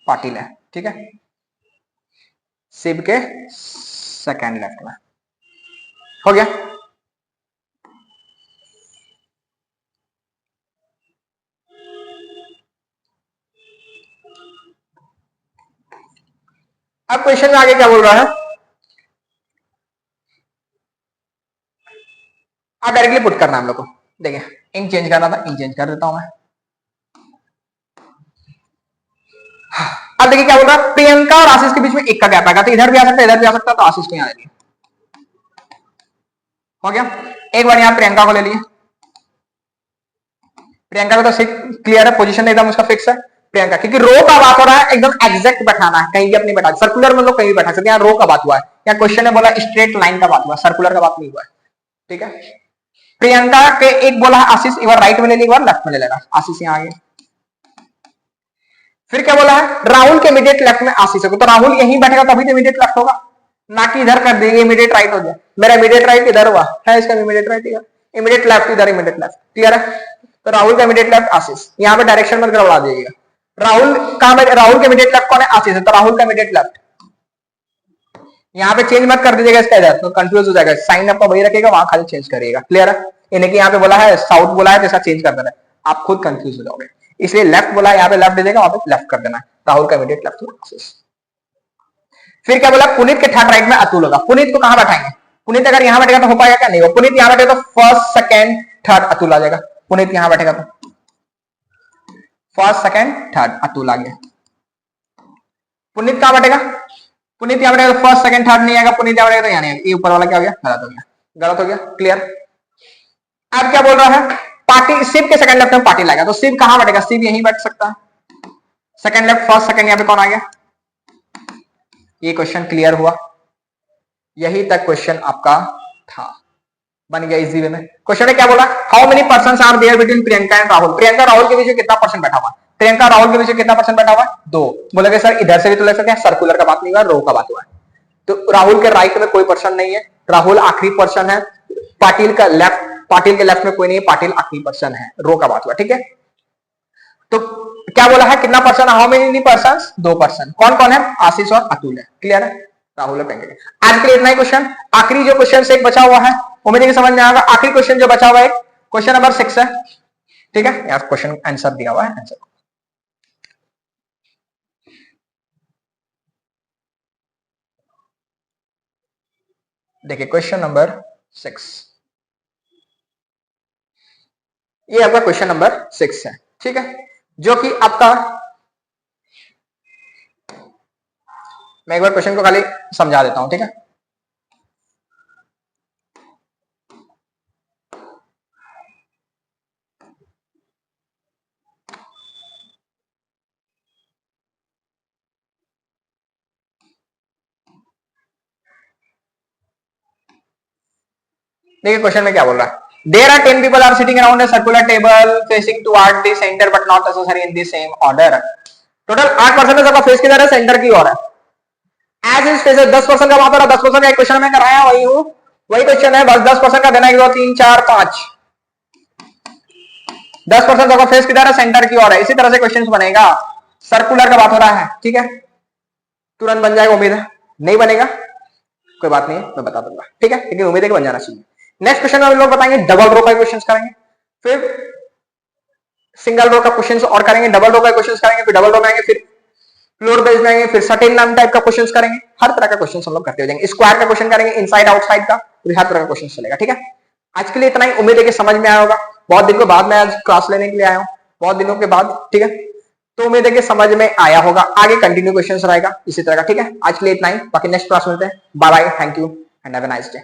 पाटिल है। ठीक है, शिव के सेकंड लेफ्ट में हो गया। अब क्वेश्चन में आगे क्या बोल रहा है? अब डायरेक्टली पुट करना हम लोग को। देखिए इंक चेंज करना था, इंक चेंज कर देता हूं मैं। अब देखिए क्या बोल रहा है? प्रियंका और आशीष के बीच में एक का गैप आएगा, तो इधर भी आ सकता है, इधर भी आ सकता है, तो आशीष को यहां ले लिया। हो गया। एक बार यहां प्रियंका को ले लिए। प्रियंका का तो क्लियर है, पोजीशन एकदम उसका फिक्स है। प्रियंका, क्योंकि रो का बात हो रहा है, एकदम एग्जैक्ट बैठाना है, कहीं भी अपनी बैठा। सर्कुलर में लोग कहीं भी बैठा सकते हैं, यहाँ रो का बात हुआ है, यहाँ क्वेश्चन ने बोला स्ट्रेट लाइन का बात हुआ, सर्कुलर का बात नहीं हुआ है। ठीक है। प्रियंका के एक बोला है आशीष, एक बार राइट में ले लिया, एक बार लेफ्ट में ले लेगा। आशीष यहाँ आगे। फिर क्या बोला है? राहुल के इमीडिएट लेफ्ट में आशीष है, तो राहुल यहीं बैठेगा तभी तो इमीडिएट लेफ्ट होगा, ना कि इधर कर देंगे इमीडिएट राइट हो जाए। मेरा इमीडिएट राइट इधर हुआ है, इसका इमीडिएट राइट इधर, इमीडिएट लेफ्ट इधर, इमीडिएट लेफ्ट। क्लियर है? तो राहुल का इमीडिएट लेफ्ट आशीष। यहाँ पे डायरेक्शन मत गड़बड़ा दीजिएगा। राहुल कहां? राहुल के इमीडिएट लेफ्ट कौन है? आशीष है, तो राहुल का इमीडिएट लेफ्ट। यहाँ पे चेंज मत कर दीजिएगा इसका, इधर तो कंफ्यूज हो जाएगा। साइन आपका वही रखेगा, वहां खाली चेंज करिएगा। क्लियर है? इन्हें कि यहाँ पे बोला है साउथ बोला है, जैसा चेंज कर देना है, आप खुद कंफ्यूज हो जाओगे। इसलिए लेफ्ट बोला है, यहाँ पे लेफ्ट दे देगा, वहां पे लेफ्ट कर देना है। राहुल का इमीडिएट लेफ्ट में आशीष। फिर क्या बोला? पुनीत के थर्ड राइट में अतुल होगा। पुनीत को कहां बैठाएंगे? पुनीत अगर यहां बैठेगा तो हो पाएगा क्या? नहीं हो। पुनीत यहां बैठेगा तो फर्स्ट सेकंड थर्ड अतुल आ जाएगा। पुनीत यहां बैठेगा तो फर्स्ट सेकंड थर्ड अतुल आ गया। पुनीत कहां बैठेगा? पुनीत यहां बैठेगा तो फर्स्ट सेकंड थर्ड नहीं आएगा। पुनीत यहां बैठेगा तो यहाँ नहीं आएगा। ये ऊपर वाला क्या हो गया? गलत हो गया। गलत हो गया। क्लियर? अब क्या बोल रहा है? पाटिल, शिव के सेकंड लेफ्ट में पाटिल आएगा, तो शिव कहां बैठेगा? शिव यहीं बैठ सकता है। सेकंड लेफ्ट फर्स्ट सेकंड, यहाँ पे कौन आ गया? ये क्वेश्चन क्लियर हुआ। यही तक क्वेश्चन आपका था, बन गया इजी वे में। क्वेश्चन में क्या बोला? How many persons are there between Priyanka and Rahul. Priyanka Rahul के बीच में कितना पर्सन बैठा हुआ? प्रियंका राहुल के बीच में कितना पर्सन बैठा हुआ? दो। बोलेगे सर इधर से भी तो ले सकते हैं, सर्कुलर का बात नहीं हुआ, रो का बात हुआ है। तो राहुल के राइट में कोई पर्सन नहीं है, राहुल आखिरी पर्सन है। पाटिल का लेफ्ट, पाटिल के लेफ्ट में कोई नहीं है, पाटिल आखिरी पर्सन है। रो का बात हुआ। ठीक है। तो क्या बोला है? कितना पर्सन? How many person? दो पर्सन। कौन कौन है? आशीष और अतुल है। क्लियर है? राहुल है। आज के लिए इतना ही क्वेश्चन। आखिरी जो क्वेश्चन से एक बचा हुआ है, उम्मीद है कि समझ में आएगा। आखिरी क्वेश्चन जो बचा हुआ है क्वेश्चन नंबर 6 है। ठीक है, यहाँ क्वेश्चन आंसर दिया हुआ है। आंसर देखिए, क्वेश्चन नंबर 6, ये आपका क्वेश्चन नंबर 6 है। ठीक है, जो कि आपका, मैं एक बार क्वेश्चन को खाली समझा देता हूं। ठीक है, देखिए क्वेश्चन में क्या बोल रहा है, there are 10 people are sitting around a circular table facing toward the center but not necessarily in the same order. Total 8% सबका फेस किधर है, सेंटर की ओर है. एज इज फेसेस 10% का बात हो रहा है, 10% का एक क्वेश्चन में कराया वही हूं, वही क्वेश्चन है, बस 10% का देना है, 2 3 4 5. 10% सबका फेस किधर है, सेंटर की ओर है. इसी तरह से क्वेश्चन बनेगा. सर्कुलर का बात हो रहा है, ठीक है, तुरंत बन जाएगा, उम्मीद है. नहीं बनेगा कोई बात नहीं है, मैं बता दूंगा, ठीक है, लेकिन उम्मीद है कि बन जाना चाहिए. नेक्स्ट क्वेश्चन में हम लोग बताएंगे डबल रो का क्वेश्चन करेंगे, फिर सिंगल रो का क्वेश्चन और करेंगे, डबल रो का क्वेश्चन करेंगे, फिर डबल रो में आएंगे, फिर फ्लोर बेस में आएंगे, फिर सर्टेन नाम टाइप का क्वेश्चन करेंगे. हर तरह का क्वेश्चन हम लोग करते हो जाएंगे. स्क्वायर का क्वेश्चन करेंगे, इनसाइड आउटसाइड का, हर तरह का क्वेश्चन चलेगा. ठीक है, आज के लिए इतना ही. उम्मीद है कि समझ में आया होगा. बहुत दिन के बाद मैं आज क्लास लेने के लिए आया हूँ, बहुत दिनों के बाद. ठीक है, तो उम्मीद है कि समझ में आया होगा. आगे कंटिन्यू क्वेश्चन रहेगा इसी तरह का. ठीक है, आज के लिए इतना ही. बाकी नेक्स्ट क्लास मिलते हैं. Bye bye, thank you and have a nice day.